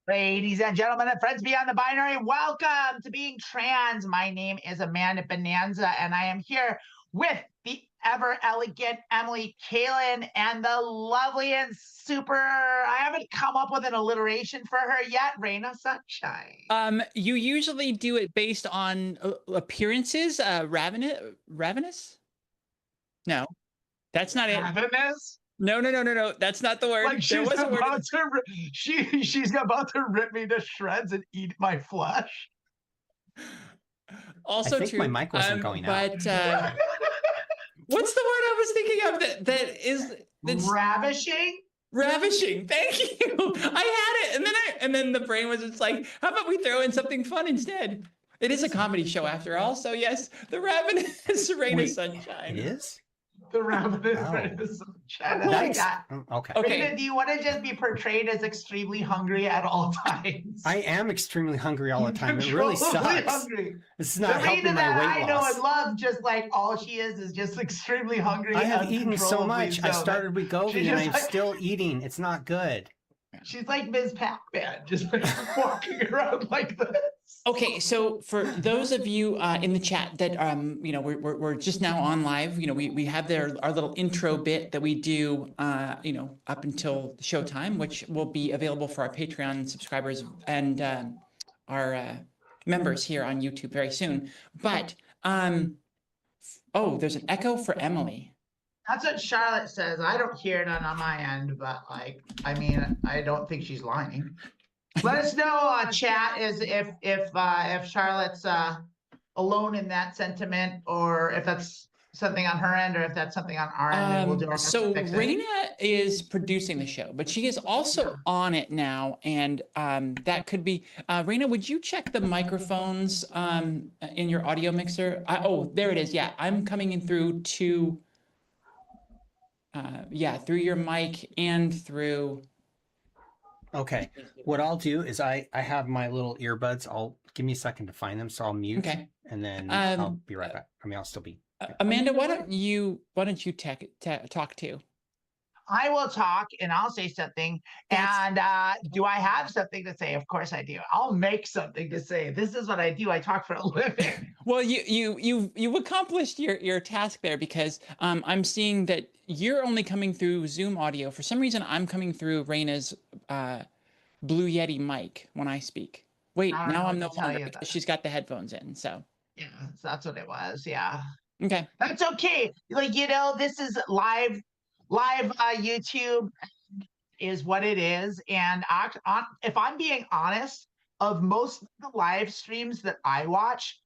Ladies and gentlemen and friends beyond the binary, welcome to Being Trans. My name is Amanda Bonanza, and I am here with the ever elegant Emily Kalin and the lovely and super, I haven't come up with an alliteration for her yet, Raina Sunshine. You usually do it based on appearances. Ravenous? No, that's not it. Ravenous? No. That's not the word. Like she's about to she's about to rip me to shreds and eat my flesh. Also I think true. my mic wasn't going out. But what's the word I was thinking of that's ravishing? Ravishing. Thank you. I had it, and then the brain was just like, how about we throw in something fun instead? It is a comedy show after all, so yes, the Ravenous Raina Sunshine. It is? The Ravenous Raina Sunshine. Okay. Raina, do you want to just be portrayed as extremely hungry at all times? I am extremely hungry all the time. It really sucks. Hungry. This is not the helping my weight loss. I know and love, just like all she is just extremely hungry. I have eaten so much. I started Wegovy and I'm like, still eating. It's not good. She's like Ms. Pac-Man, just like walking around like this. Okay, so for those of you in the chat that we're just now on live, we have our little intro bit that we do up until showtime, which will be available for our Patreon subscribers and our members here on YouTube very soon. But oh, there's an echo for Emily. That's what Charlotte says. I don't hear none on my end, but I mean, I don't think she's lying. Let us know, chat, is if Charlotte's alone in that sentiment, or if that's something on her end, or if that's something on our end. And we'll do our best to fix it. Raina is producing the show, but she is also on it now, and that could be Raina. Would you check the microphones in your audio mixer? Oh, there it is. Yeah, I'm coming in through two. Through your mic and through. Okay, what I'll do is I have my little earbuds. Give me a second to find them, so I'll mute. Okay. And then I'll be right back. I mean, I'll still be. Amanda, why don't you talk to? I will talk and I'll say something. And do I have something to say? Of course I do. I'll make something to say. This is what I do. I talk for a living. Well, you've accomplished your task there, because I'm seeing that you're only coming through Zoom audio. For some reason, I'm coming through Raina's Blue Yeti mic when I speak. Wait, now I'm no longer, because she's got the headphones in. So yeah, that's what it was. Yeah. Okay. That's okay. Like, this is live YouTube is what it is. And if I'm being honest, of most of the live streams that I watch,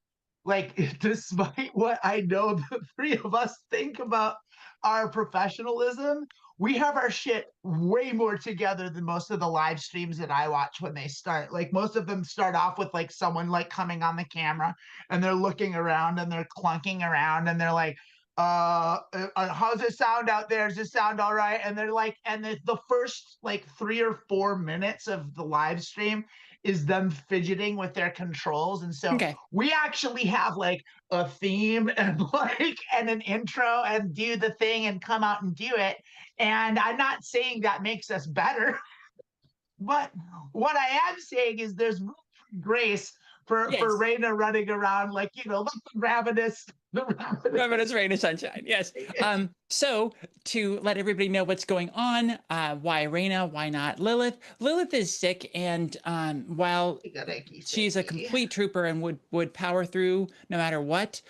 like, despite what I know the three of us think about our professionalism, we have our shit way more together than most of the live streams that I watch when they start. Like, most of them start off with like someone like coming on the camera and they're looking around and they're clunking around and they're like, how's it sound out there? Does it sound all right? And they're like, and the first like 3 or 4 minutes of the live stream is them fidgeting with their controls. And so we actually have like a theme and an intro and do the thing and come out and do it. And I'm not saying that makes us better, but what I am saying is there's grace for Raina running around like the ravenous Raina Sunshine. Yes. So to let everybody know what's going on, why Raina, why not Lilith? Lilith is sick, and while she's a complete trooper and would power through no matter what,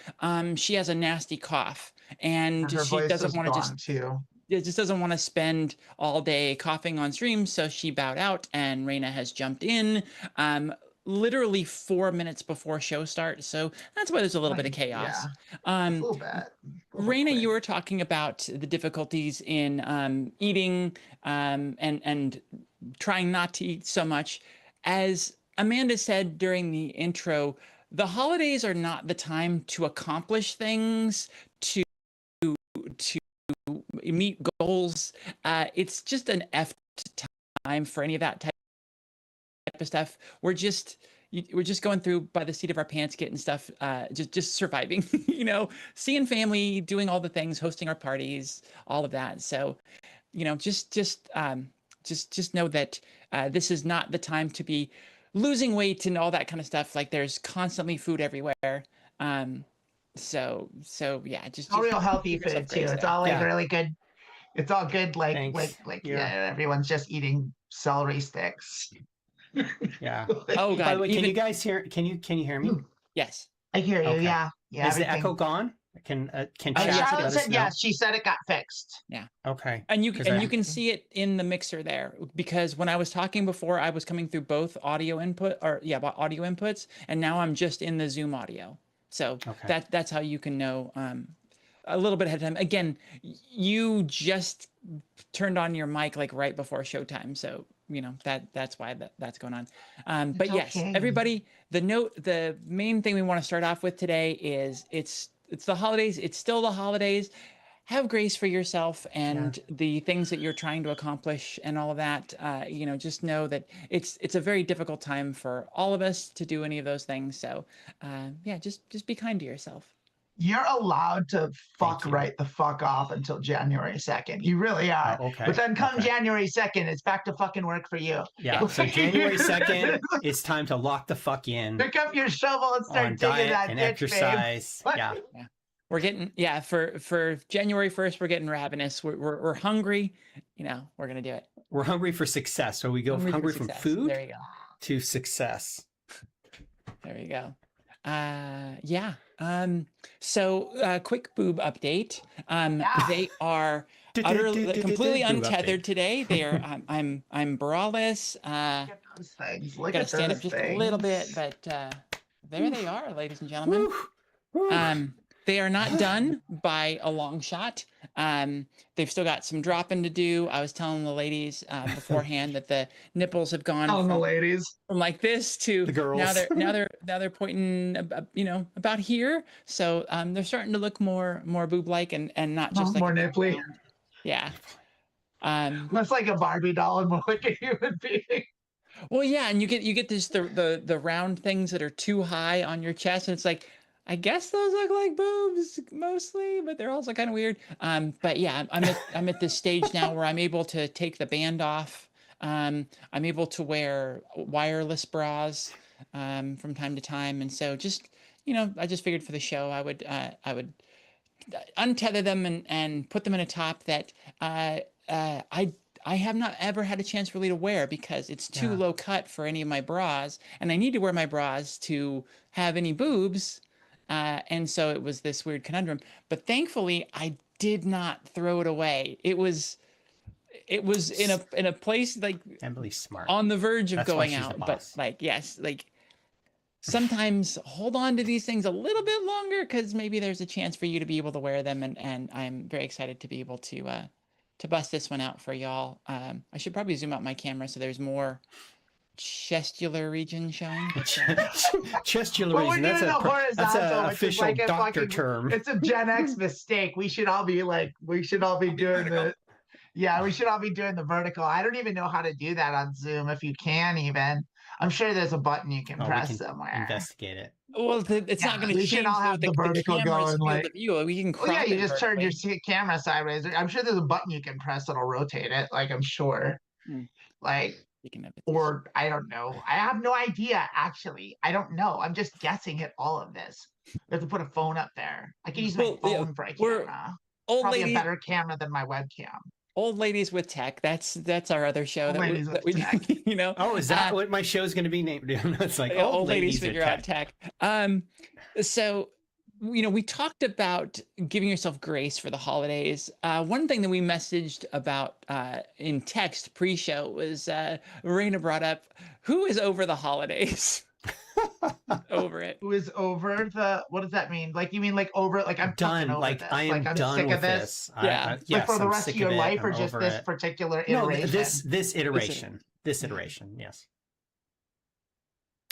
she has a nasty cough, and she doesn't want to just doesn't want to spend all day coughing on stream, so she bowed out, and Raina has jumped in. Literally 4 minutes before show start, so that's why there's a little bit of chaos. A little bit. Raina, you were talking about the difficulties in eating and trying not to eat so much. As Amanda said during the intro, the holidays are not the time to accomplish things, to meet goals. It's just an F time for any of that type of stuff. We're just going through by the seat of our pants, getting stuff, just surviving, seeing family, doing all the things, hosting our parties, all of that. So, just just know that this is not the time to be losing weight and all that kind of stuff. Like there's constantly food everywhere. So yeah, All real healthy give yourself food too. grace It's there. all like Yeah. really good. It's all good. Like Thanks. yeah, everyone's just eating celery sticks. Yeah. Oh By God, the way, can even you guys hear? Can you hear me? yes. I hear you. Okay. Yeah, yeah. Is the everything. echo gone? Can Oh, chat yes, it let Charlotte us said know? yes. She said it got fixed. Yeah. Okay. And you 'Cause and I- you can see it in the mixer there, because when I was talking before, I was coming through both audio input audio inputs, and now I'm just in the Zoom audio. So Okay. that's how you can know a little bit ahead of time. Again, you just turned on your mic like right before showtime, so you know that's why that's going on. But yes, okay. everybody, the main thing we want to start off with today is it's the holidays. It's still the holidays. Have grace for yourself and the things that you're trying to accomplish and all of that. You know, just know that it's a very difficult time for all of us to do any of those things. So yeah, just be kind to yourself. You're allowed to fuck you. right the fuck off until January 2nd. You really are. Oh, okay. But then come Okay. January 2nd, it's back to fucking work for you. Yeah. So January 2nd, it's time to lock the fuck in Pick up your shovel and start on digging diet that and ditch, exercise. babe. Yeah. We're getting for January 1st, we're getting ravenous. We're hungry. You know, we're gonna do it. We're hungry for success. So we go hungry from success. food There you go. to success. There you go. Yeah. So quick boob update. They are completely untethered today. They are I'm braless. Look at those things. Look Gotta at stand those up just things. a little bit, but there they are, ladies and gentlemen. They are not done by a long shot. They've still got some dropping to do. I was telling the ladies beforehand that the nipples have gone Telling the ladies. from like this to The girls. now they're pointing you know, about here. So they're starting to look more boob like and not just like more a big nipply. round. Yeah. Less like a Barbie doll and more like a human being. Well, yeah, and you get this the round things that are too high on your chest, and it's like, I guess those look like boobs mostly, but they're also kind of weird. But yeah, I'm at this stage now where I'm able to take the band off. I'm able to wear wireless bras from time to time, and so just, you know, I just figured for the show I would untether them and put them in a top that I have not ever had a chance really to wear because it's too low cut for any of my bras, and I need to wear my bras to have any boobs. And so it was this weird conundrum, but thankfully I did not throw it away. It was in a place like Emily's smart. on the verge of That's why going she's the out, but boss. like, yes, like sometimes hold on to these things a little bit longer because maybe there's a chance for you to be able to wear them, and I'm very excited to be able to bust this one out for y'all. I should probably zoom out my camera so there's more chestular region showing. Chestular Well, we're region. doing the horizontal, That's an which is official like a doctor fucking term. It's a Gen X mistake. We should all be doing the. Yeah, we should all be doing the vertical. I don't even know how to do that on Zoom. If you can, even I'm sure there's a button you can Oh, we press can somewhere. investigate it. Well, it's not going to we should change all have the vertical camera's going, field like- of view. We can crop Oh yeah, you it just turn your vertically. camera sideways. I'm sure there's a button you can press that'll rotate it. Like I'm sure, like, Speaking of it, or I don't know. I have no idea. Actually, I don't know. I'm just guessing at all of this. We have to put a phone up there. I can use my Well, yeah, phone for a we're- camera. old Probably ladies, a better camera than my webcam. old ladies with tech. That's our other show Old that ladies that with we tech. you know. Oh, is that what my show's going to be named? It's like Old ladies with figure out tech. So, you know, we talked about giving yourself grace for the holidays. One thing that we messaged about in text pre-show was Raina brought up, who is over the holidays? Over it. Who is over the? What does that mean? Like you mean like over? Like I'm done. over Like this. I am like, I'm done sick with of this. Yeah. yes, Like for the I'm rest sick of your it. life, or I'm just over this it. particular No, iteration? this iteration. This iteration. Yes.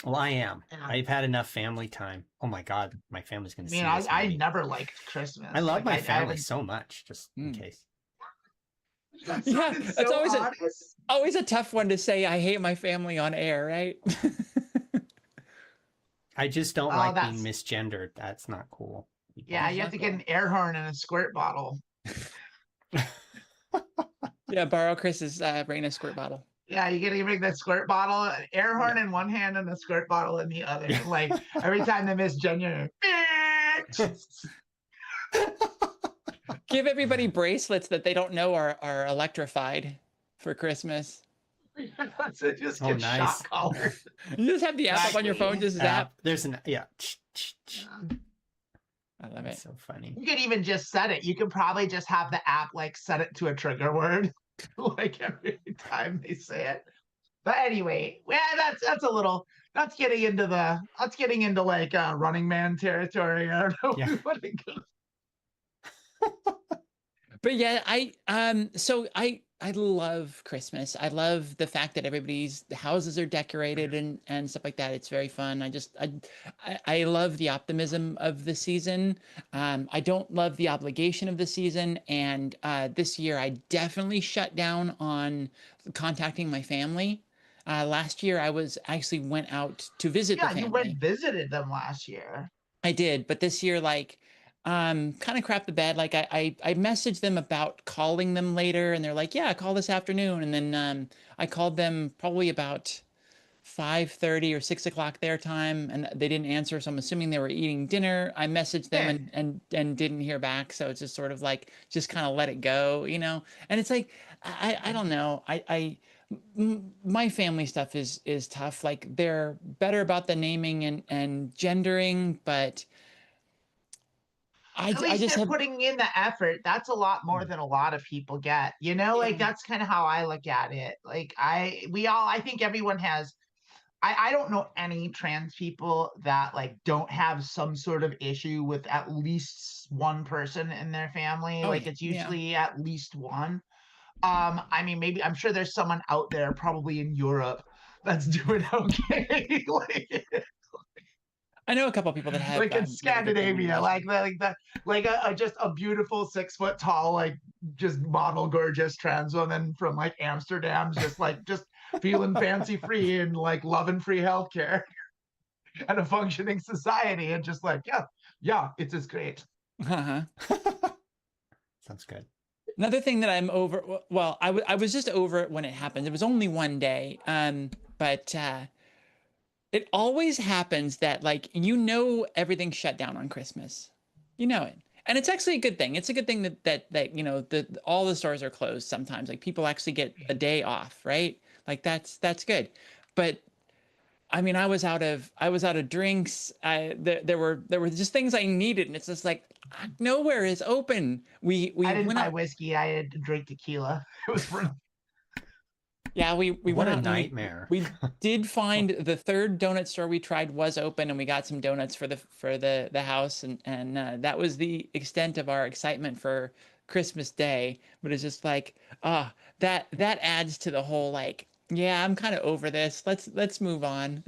Well, I am. Yeah. I've had enough family time. Oh my God, my family's going I to mean, see this I movie. never liked Christmas. I love Like, my I family haven't- so much, just in case. That Yeah, sounded that's so always honest. always a tough one to say. I hate my family on air, right? I just don't Oh, like that's- being misgendered. That's not cool. Yeah, you have to get an air horn and a squirt bottle. Yeah, borrow Chris's Raina squirt bottle. Yeah, you gotta bring that squirt bottle, an air horn Yeah. in one hand and the squirt bottle in the other. Like every time they miss Jen, you're Give everybody bracelets that they don't know are electrified for Christmas. so just Oh, get nice. shock collar. You just have the app up on your phone, just zap. There's an I love That's it. so funny. You could even just set it. You could probably just have the app like set it to a trigger word, like every time they say it. But anyway, yeah, that's a little. That's getting into like Running Man territory. I don't know. Yeah. What it goes. But yeah, I love Christmas. I love the fact that everybody's houses are decorated and stuff like that. It's very fun. I love the optimism of the season. I don't love the obligation of the season. And this year I definitely shut down on contacting my family. Last year I actually went out to visit the Yeah, you family. went visited them last year. I did, but this year, like, kind of crap the bed. Like I messaged them about calling them later, and they're like, "Yeah, call this afternoon." And then I called them probably about 5:30 or 6 o'clock their time, and they didn't answer. So I'm assuming they were eating dinner. I messaged them and didn't hear back. So it's just sort of like just kind of let it go, you know. And it's like I don't know. My family stuff is tough. Like they're better about the naming and gendering, but At I least just they're have putting in the effort. That's a lot more than a lot of people get. You know, like yeah. that's kind of how I look at it. Like I think everyone has. I don't know any trans people that like don't have some sort of issue with at least one person in their family. Oh Like it's yeah. usually at least one. I mean, maybe I'm sure there's someone out there, probably in Europe, that's doing okay. I know a couple of people that have Like in really good family Scandinavia, relations. like just a beautiful 6 foot tall, like just model gorgeous trans woman from like Amsterdam's just feeling fancy free and like loving free healthcare and a functioning society and just like, yeah, it's just great. Uh-huh. Sounds good. Another thing that I'm over, well, I was just over it when it happened. It was only one day. But it always happens that like everything shut down on Christmas. You know it. And it's actually a good thing. It's a good thing that you know all the stores are closed sometimes. Like people actually get a day off, right? Like that's good. But I mean, I was out of drinks. There were just things I needed, and it's just like nowhere is open. We I didn't went buy out. whiskey. I had to drink tequila. It was for Yeah, we What went a out and nightmare. we did find the third donut store we tried was open, and we got some donuts for the house, and that was the extent of our excitement for Christmas Day. But it's just like that adds to the whole like yeah, I'm kind of over this. Let's move on.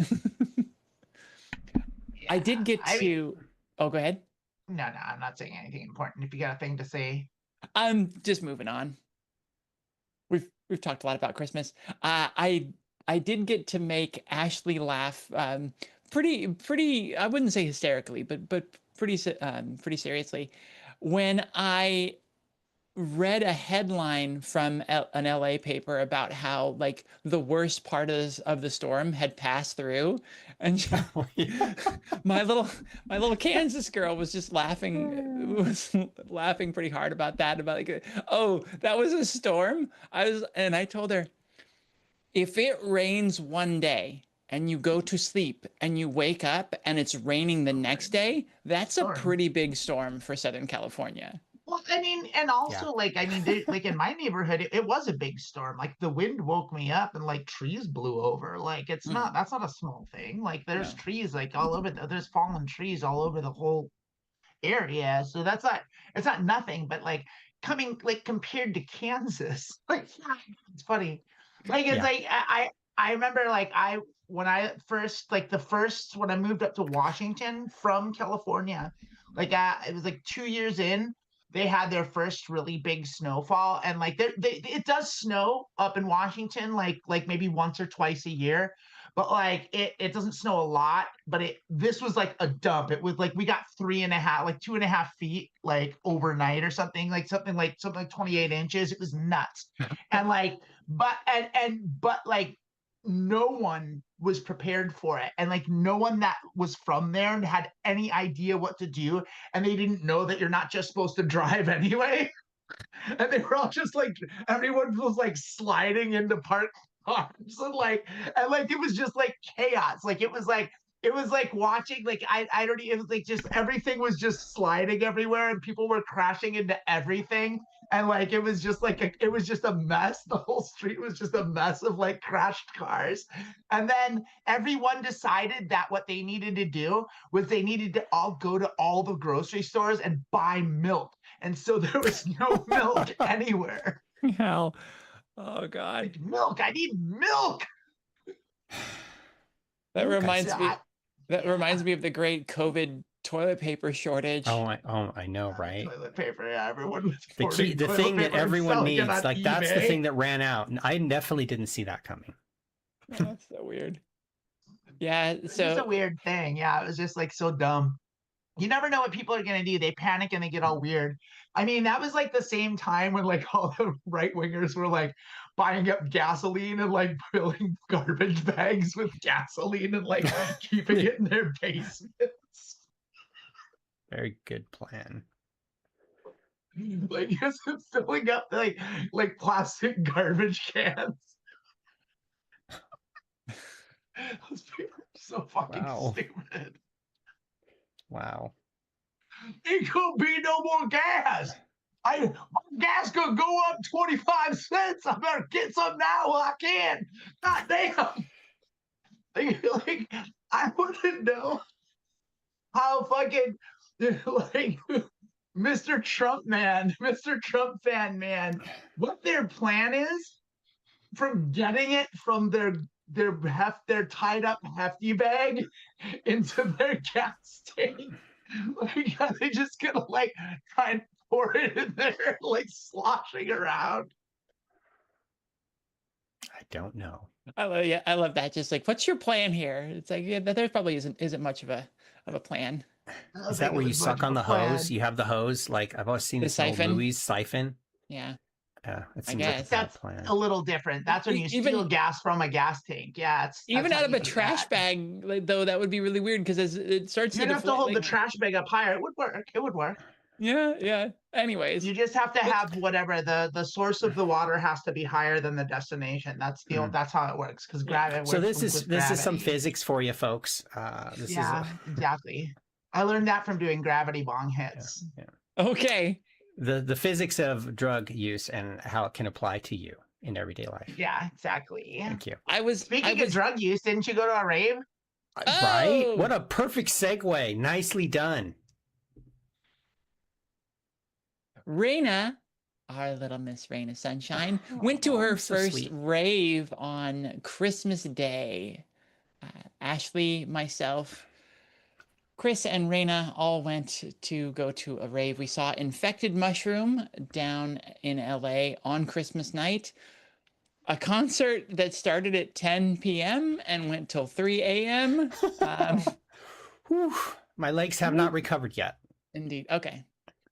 I yeah. did get I mean, to. Oh, go ahead. no, I'm not saying anything important. If you got a thing to say, I'm just moving on. We've talked a lot about Christmas. I did get to make Ashley laugh pretty I wouldn't say hysterically, but pretty seriously when I read a headline from an LA paper about how like the worst part of the storm had passed through, and Oh, yeah. my little Kansas girl was just laughing pretty hard about that, about like, oh, that was a storm. I told her, if it rains one day and you go to sleep and you wake up and it's raining the next day, that's a storm. pretty big storm for Southern California. Well, I mean, and also like I mean, like in my neighborhood, it was a big storm. Like the wind woke me up and like trees blew over. Like it's not that's not a small thing. Like there's No. trees like all over. There's fallen trees all over the whole area. So that's not it's not nothing. But like coming like compared to Kansas, like it's funny. Like it's Yeah. like I remember like when I first like the first when I moved up to Washington from California, like it was like 2 years in they had their first really big snowfall and like it does snow up in Washington like maybe once or twice a year, but like it doesn't snow a lot, but this was like a dump. It was like we got 3.5, like 2.5 feet, like overnight or something like 28 inches. It was nuts. And like, but like no one was prepared for it. And like no one that was from there had any idea what to do. And they didn't know that you're not just supposed to drive anyway. And they were all just like, everyone was like sliding into parked cars and like it was just like chaos. Like it was like watching, like I don't, it was like just everything was just sliding everywhere and people were crashing into everything. And like it was just like it was just a mess. The whole street was just a mess of like crashed cars. And then everyone decided that what they needed to do was they needed to all go to all the grocery stores and buy milk. And so there was no milk anywhere. Hell. Oh God. Like, milk. I need milk. That reminds me of the great COVID toilet paper shortage. Oh, I know, right? Toilet paper. Yeah, everyone was the thing that everyone needs. Like eBay. That's the thing that ran out, and I definitely didn't see that coming. Oh, that's so weird. Yeah, It's just a weird thing. Yeah, it was just like so dumb. You never know what people are gonna do. They panic and they get all weird. I mean, that was like the same time when like all the right wingers were like buying up gasoline and like filling garbage bags with gasoline and like keeping it in their basements. Very good plan. Like just filling up like plastic garbage cans. Those people are so fucking stupid. Wow. It could be no more gas. My gas could go up 25 cents. I better get some now while I can. God damn. Like I wouldn't know how fucking like Mr. Trump fan man, what their plan is from getting it from their tied up hefty bag into their gas tank. Like, are they just gonna like try and pour it in there, like sloshing around? I don't know. I love that. Just like, what's your plan here? It's like, yeah, there probably isn't much of a plan. Is that where you suck on the hose? You have the hose, like I've always seen The this old siphon? movies siphon. Yeah. Yeah, it I seems like guess. a bad That's plan. a little different. That's when you steal gas from a gas tank. Yeah, Even that's out how of you a do trash that. bag, like, though, that would be really weird because it starts You'd to have to deflate, hold the like, trash bag up higher. It would work. It would work. yeah. Anyways, You just have to have whatever the source of the water has to be higher than the destination. That's that's how it works because gravity. So this is some physics for you folks. Exactly. I learned that from doing gravity bong hits. Yeah. okay. The physics of drug use and how it can apply to you in everyday life. Yeah, exactly. Thank you. Speaking of drug use, didn't you go to a rave? Right? Oh! What a perfect segue. Nicely done. Raina, our little Miss Raina Sunshine, went to her so first sweet. rave on Christmas Day. Ashley, myself, Chris, and Raina all went to go to a rave. We saw Infected Mushroom down in LA on Christmas night. A concert that started at 10 p.m. and went till 3 a.m. Whew. My legs have not recovered yet. Indeed. Okay.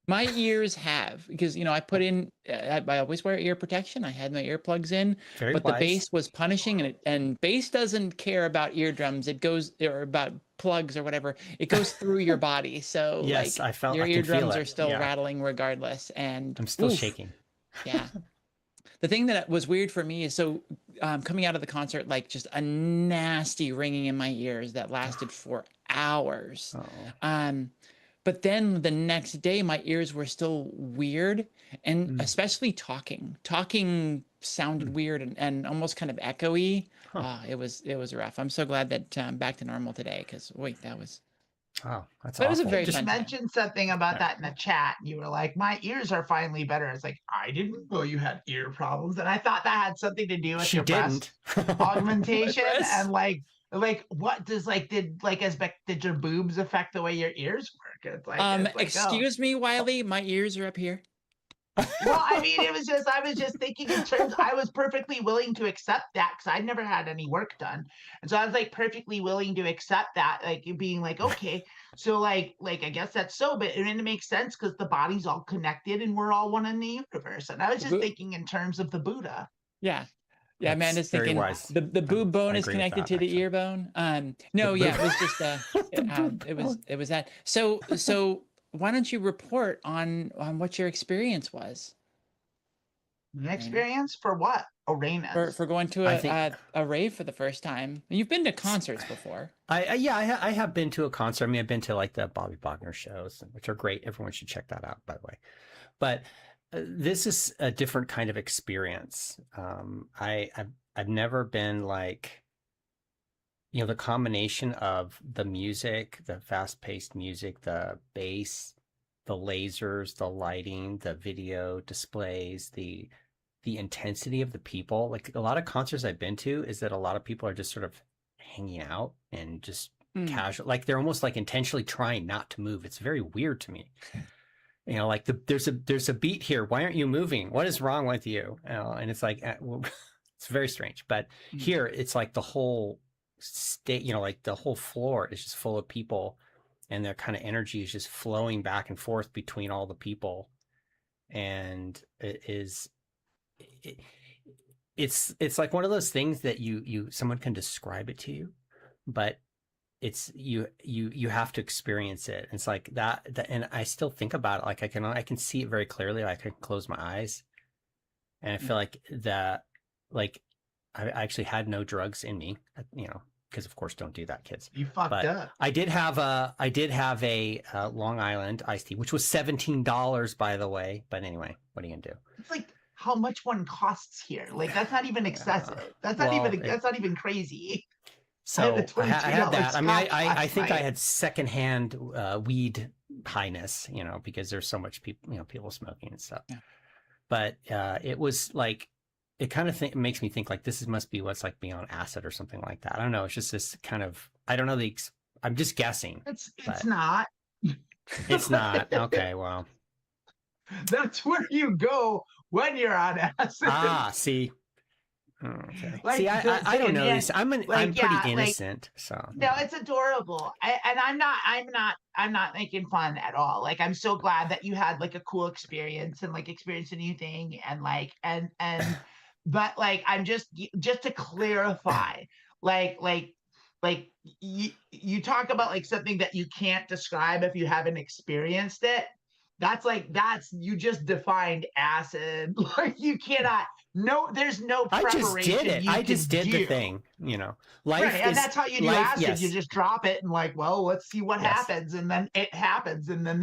My ears have, because, I put in, I always wear ear protection. I had my earplugs in, Very but wise. the bass was punishing, and bass doesn't care about eardrums. It goes, or about plugs or whatever. It goes through your body. So Yes, like, I felt your I can feel eardrums it. are still Yeah. rattling regardless. And I'm still oof, shaking. Yeah. The thing that was weird for me is coming out of the concert, like just a nasty ringing in my ears that lasted for hours. Oh. But then the next day, my ears were still weird, and especially talking. Talking sounded weird and almost kind of echoey. It was rough. I'm so glad that I'm back to normal today, because wait, that was. Oh, that's That was a awful. very Just fun time. mentioned something about that in the chat. You were like, my ears are finally better. It's like, I didn't know you had ear problems. And I thought that had something to do with She your breast didn't. augmentation. breasts. And like what does did your boobs affect the way your ears work? It's like, Excuse me, Wiley, my ears are up here. Well, I mean, I was just thinking in terms, I was perfectly willing to accept that because I'd never had any work done. And so I was like perfectly willing to accept that, like being like, okay, so I guess that's so, but it makes sense because the body's all connected and we're all one in the universe. And I was just thinking in terms of the Buddha. Yeah. Yeah, That's Amanda's very thinking wise. the boob bone I is agree with connected that, to the actually. ear bone. No, The yeah, boob- it was just The boob bone. it was that. So why don't you report on what your experience was, An Raina? experience for what? Arenas. For going to I think a rave for the first time. You've been to concerts before. I have been to a concert. I mean, I've been to like the Bobby Wagner shows, which are great. Everyone should check that out, by the way. But this is a different kind of experience. I've never been like, the combination of the music, the fast-paced music, the bass, the lasers, the lighting, the video displays, the intensity of the people. Like a lot of concerts I've been to is that a lot of people are just sort of hanging out and just casual, like they're almost like intentionally trying not to move. It's very weird to me. Like there's a beat here. Why aren't you moving? What is wrong with you? And it's like, well, it's very strange. But here it's like the whole state, like the whole floor is just full of people, and their kind of energy is just flowing back and forth between all the people, and it's like one of those things that someone can describe it to you, but it's you have to experience it. It's like that, and I still think about it. Like I can see it very clearly. Like I can close my eyes, and I feel like that. Like I actually had no drugs in me, because of course don't do that, kids. You fucked up. I did have a Long Island iced tea, which was $17, by the way. But anyway, what are you gonna do? It's like how much one costs here. Like that's not even excessive. That's not even crazy. So I had that. I mean, I think night. I had secondhand weed highness, because there's so much people smoking and stuff. Yeah. But it was like, it kind of makes me think like this must be what's like being on acid or something like that. I don't know. It's just this kind of, I don't know. I'm just guessing. It's not. It's not. Okay, well. That's where you go when you're on acid. See. Okay. Like, see, I don't know these. I'm pretty innocent, so. No, it's adorable. I'm not making fun at all. Like, I'm so glad that you had like a cool experience and like experienced a new thing and like but like I'm just to clarify, like you talk about like something that you can't describe if you haven't experienced it. That's you just defined acid. Like you cannot. No, there's no preparation. I just did it. I just did the thing. Life right, and that's how you do acid. Yes. You just drop it and like, well, let's see what happens, and then it happens, and then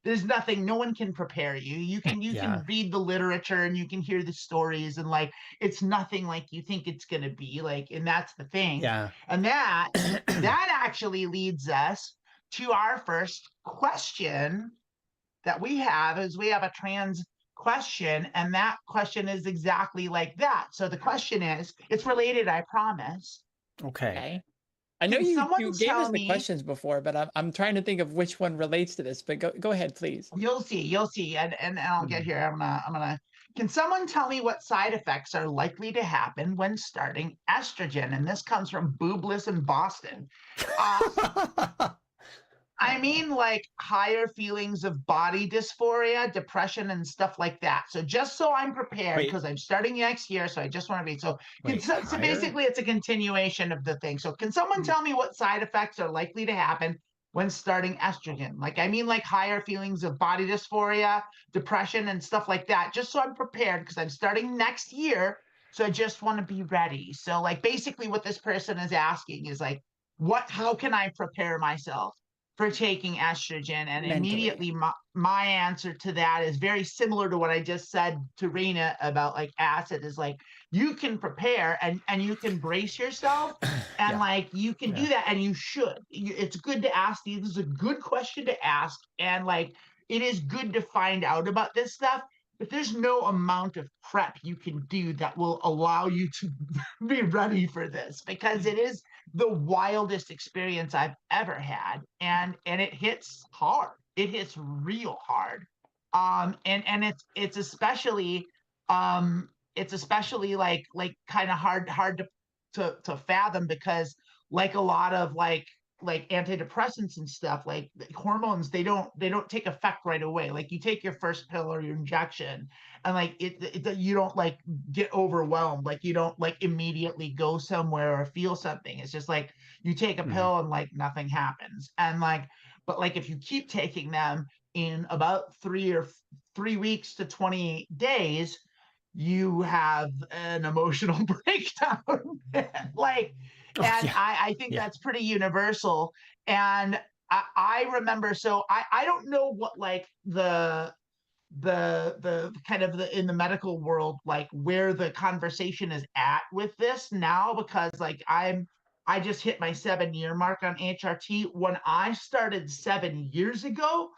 there's nothing. No one can prepare you. You can read the literature and you can hear the stories, and like it's nothing like you think it's gonna be. Like, and that's the thing. Yeah. And that actually leads us to our first question that we have a trans question, and that question is exactly like that. So the question is, it's related, I promise. Okay. I know you gave us the questions before, but I'm trying to think of which one relates to this. But go ahead, please. You'll see, and I'll get here. I'm gonna. Can someone tell me what side effects are likely to happen when starting estrogen? And this comes from Boobless in Boston. I mean, like higher feelings of body dysphoria, depression, and stuff like that. So just so I'm prepared, because I'm starting next year, so I just want to be so basically it's a continuation of the thing. So can someone tell me what side effects are likely to happen when starting estrogen? Like, I mean, like higher feelings of body dysphoria, depression, and stuff like that, just so I'm prepared, because I'm starting next year. So I just want to be ready. So like basically what this person is asking is like, how can I prepare myself for taking estrogen? And mentally, immediately my answer to that is very similar to what I just said to Raina about like acid, is like you can prepare and you can brace yourself and like you can do that, and you should. It's good to ask these. This is a good question to ask, and like it is good to find out about this stuff. But there's no amount of prep you can do that will allow you to be ready for this, because it is the wildest experience I've ever had, and it hits hard. It hits real hard. And it's especially like kind of hard to fathom, because like a lot of like antidepressants and stuff, like hormones, they don't take effect right away. Like you take your first pill or your injection, and like you don't like get overwhelmed, like you don't like immediately go somewhere or feel something. It's just like you take a pill and like nothing happens. And like, but like if you keep taking them, in about 3 weeks to 20 days, you have an emotional breakdown. Like, and I think that's pretty universal. And I remember, so I don't know what like the kind of in the medical world, like where the conversation is at with this now, because like I just hit my 7-year mark on HRT. When I started 7 years ago,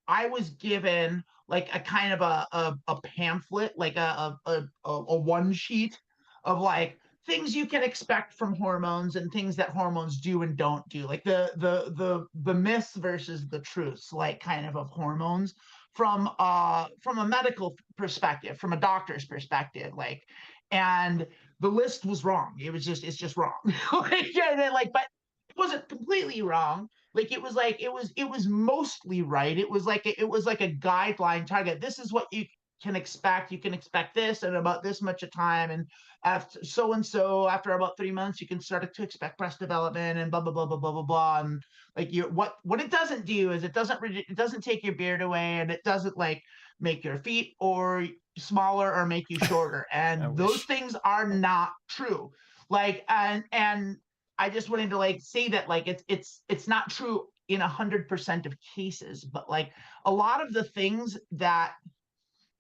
I was given like a kind of a pamphlet, like a one sheet of like things you can expect from hormones and things that hormones do and don't do, like the myths versus the truths, like kind of hormones from a medical perspective, from a doctor's perspective, like. And the list was wrong. It's just wrong. Like, like, but it wasn't completely wrong. Like it was mostly right. It was like a guideline target. This is what you can expect. You can expect this and about this much a time, and after so and so, after about 3 months, you can start to expect breast development and blah blah blah blah blah blah blah. And like what it doesn't do is it doesn't take your beard away, and it doesn't like make your feet or smaller or make you shorter. And those things are not true. Like, and I just wanted to like say that like it's not true in 100% of cases, but like a lot of the things that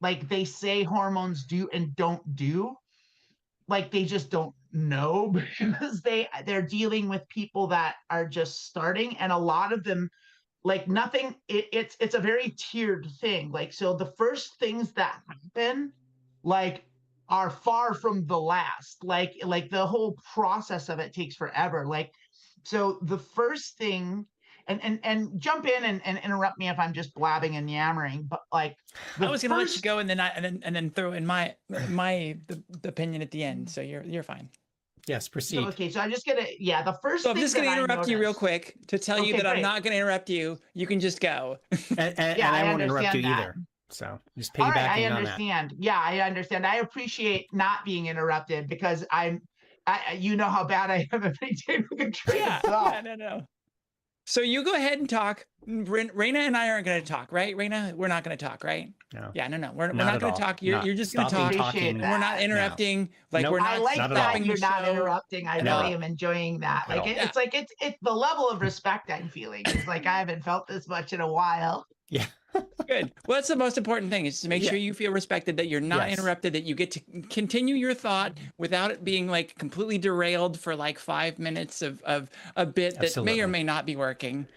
like they say hormones do and don't do, like they just don't know, because they're dealing with people that are just starting, and a lot of them, like nothing, it's a very tiered thing. Like, so the first things that happen, like, are far from the last. Like the whole process of it takes forever. Like, so the first thing, and jump in and interrupt me if I'm just blabbing and yammering, but like I was gonna let you go, and then throw in my the opinion at the end. So you're fine. Yes, proceed. Okay, so I'm just gonna, the first. So I'm just gonna interrupt you real quick to tell you that great. I'm not gonna interrupt you. You can just go. And I won't interrupt you either. So just piggybacking on that. I understand. Yeah, I understand. I appreciate not being interrupted, because you know how bad I am every day with a train of thought. No. So you go ahead and talk. Raina and I aren't going to talk, right? Raina, we're not going to talk, right? No. Yeah, no. We're not going to talk. You're just going to talk. Talking. We're not interrupting. No. Like, nope. we're not. I like that you're not interrupting. I no. really am enjoying that. Like, it's like it's the level of respect I'm feeling. It's like I haven't felt this much in a while. Yeah. Good. Well, that's the most important thing, is to make sure you feel respected, that you're not interrupted, that you get to continue your thought without it being like completely derailed for like 5 minutes of a bit that may or may not be working.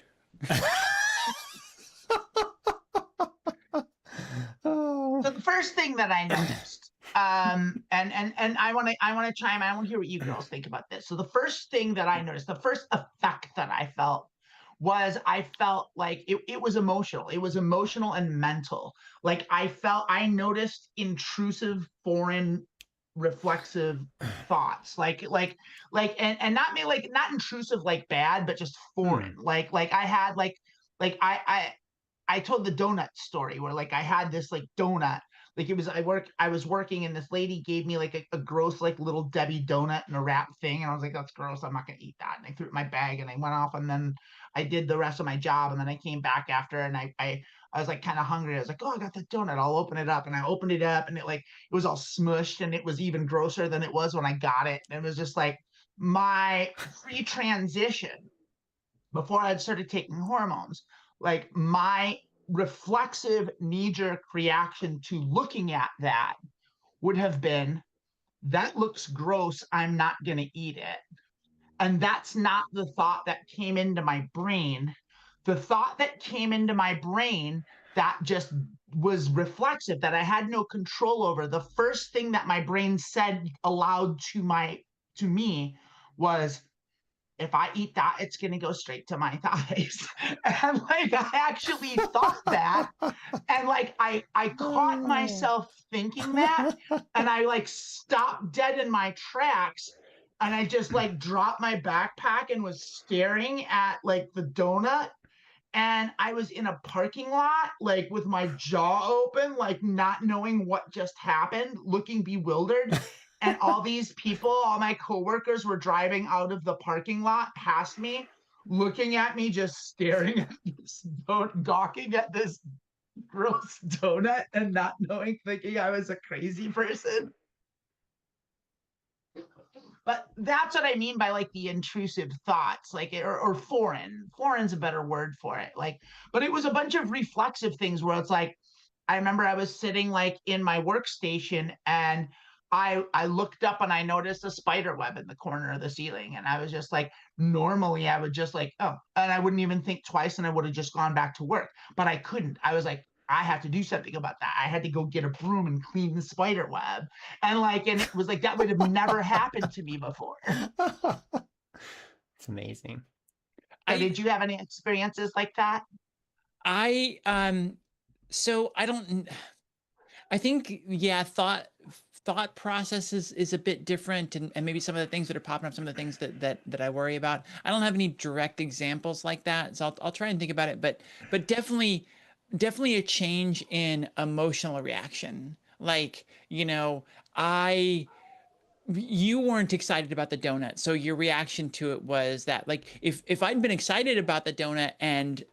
So the first thing that I noticed, and I want to chime in. I want to hear what you girls think about this. So the first thing that I noticed, the first effect that I felt, was I felt like it was emotional. It was emotional and mental. Like I noticed intrusive, foreign, reflexive thoughts, like and not me, like not intrusive like bad, but just foreign. Like I had like I told the donut story, where like I had this like donut, like I was working, and this lady gave me like a gross like little Debbie donut in a wrap thing, and I was like, that's gross, I'm not gonna eat that, and I threw it in my bag, and I went off, and then I did the rest of my job, and then I came back after, and I was like kind of hungry. I was like, oh, I got the donut, I'll open it up. And I opened it up, and it was all smushed, and it was even grosser than it was when I got it. And it was just like my pre-transition, before I had started taking hormones, like my reflexive knee-jerk reaction to looking at that would have been, that looks gross, I'm not going to eat it. And that's not the thought that came into my brain. The thought that came into my brain, that just was reflexive, that I had no control over. The first thing that my brain said aloud to me was, if I eat that, it's going to go straight to my thighs. And like, I actually thought that. And like, I caught myself thinking that, and I like stopped dead in my tracks. And I just like dropped my backpack and was staring at like the donut. And I was in a parking lot, like with my jaw open, like not knowing what just happened, looking bewildered. And all these people, all my coworkers were driving out of the parking lot past me, looking at me, just staring at this, gawking at this gross donut and not knowing, thinking I was a crazy person. But that's what I mean by like the intrusive thoughts, like, or foreign's a better word for it. Like, but it was a bunch of reflexive things where it's like, I remember I was sitting like in my workstation, and I looked up and I noticed a spider web in the corner of the ceiling. And I was just like, normally I would just like, oh, and I wouldn't even think twice, and I would have just gone back to work. But I couldn't. I was like, I have to do something about that. I had to go get a broom and clean the spider web. And like, and it was like, that would have never happened to me before. It's amazing. So did you have any experiences like that? So I think, yeah, thought process is a bit different, and maybe some of the things that are popping up, some of the things that I worry about. I don't have any direct examples like that, so I'll try and think about it, but definitely a change in emotional reaction. Like, you know, you weren't excited about the donut, so your reaction to it was that, like, if I'd been excited about the donut and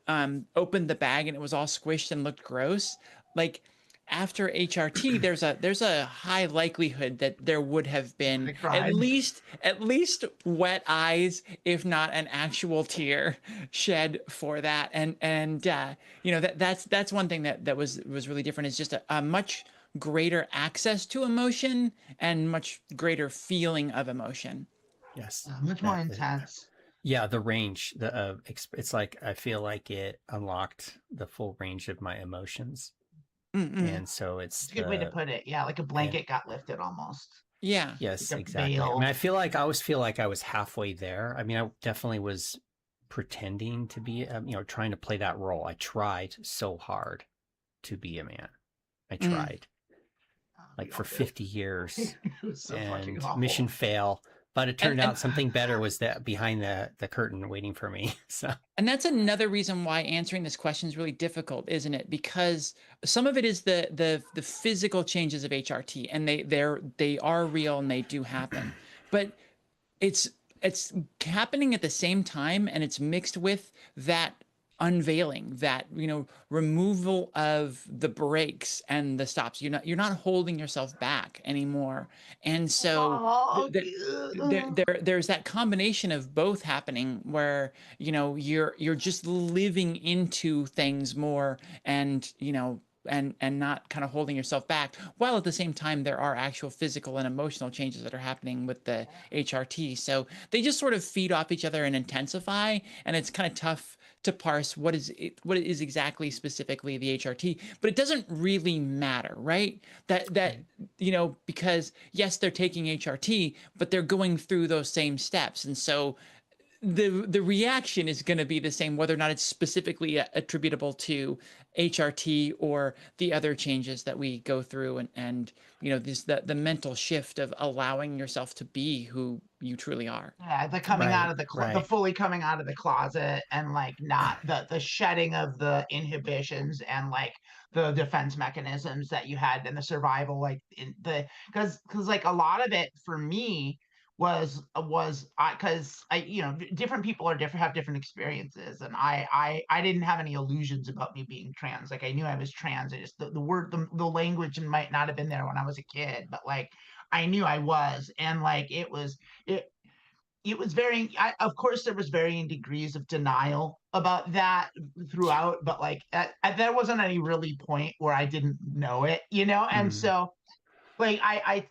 opened the bag and it was all squished and looked gross, like, after HRT, there's a high likelihood that there would have been at least wet eyes, if not an actual tear shed for that. And you know, that's one thing that was really different, is just a much greater access to emotion and much greater feeling of emotion. Yes, much more intense. Yeah, the range, it's like, I feel like it unlocked the full range of my emotions. And so it's a good way to put it. Yeah, like a blanket got lifted almost. Yeah. Yes, like exactly. I mean, I always feel like I was halfway there. I mean, I definitely was pretending to be, you know, trying to play that role. I tried so hard to be a man. I tried like for 50 years so and mission fail. But it turned out something better was that behind the curtain waiting for me. So, and that's another reason why answering this question is really difficult, isn't it? Because some of it is the physical changes of HRT, and they are real and they do happen, but it's happening at the same time, and it's mixed with that unveiling, that, you know, removal of the brakes and the stops. You're not holding yourself back anymore, and so there's that combination of both happening, where, you know, you're just living into things more, and, you know, and not kind of holding yourself back, while at the same time there are actual physical and emotional changes that are happening with the HRT. So they just sort of feed off each other and intensify, and it's kind of tough to parse what is exactly specifically the HRT, but it doesn't really matter, right? That you know, because yes, they're taking HRT, but they're going through those same steps, and so the reaction is going to be the same, whether or not it's specifically attributable to HRT or the other changes that we go through, and you know, the mental shift of allowing yourself to be who you truly are. Yeah, the coming out of the fully coming out of the closet, and like not the shedding of the inhibitions and like the defense mechanisms that you had in the survival, like in the because like a lot of it for me was because I, you know, different people are different, have different experiences, and I didn't have any illusions about me being trans. Like, I knew I was trans. I just the word, the language might not have been there when I was a kid, but like I knew I was. And like it was very, of course there was varying degrees of denial about that throughout, but like there wasn't any really point where I didn't know it, you know. And so like I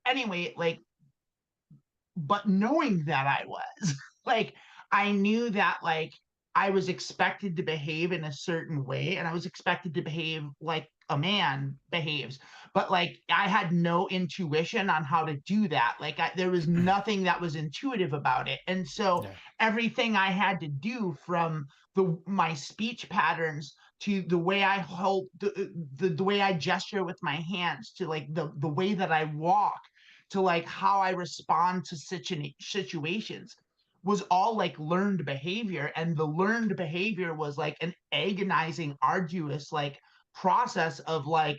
anyway, like, but knowing that I was like, I knew that like I was expected to behave in a certain way, and I was expected to behave like a man behaves. But like I had no intuition on how to do that. Like there was nothing that was intuitive about it. And so everything I had to do, from my speech patterns to the way I hold the way I gesture with my hands, to like the way that I walk, to like how I respond to situations, was all like learned behavior. And the learned behavior was like an agonizing, arduous like process of like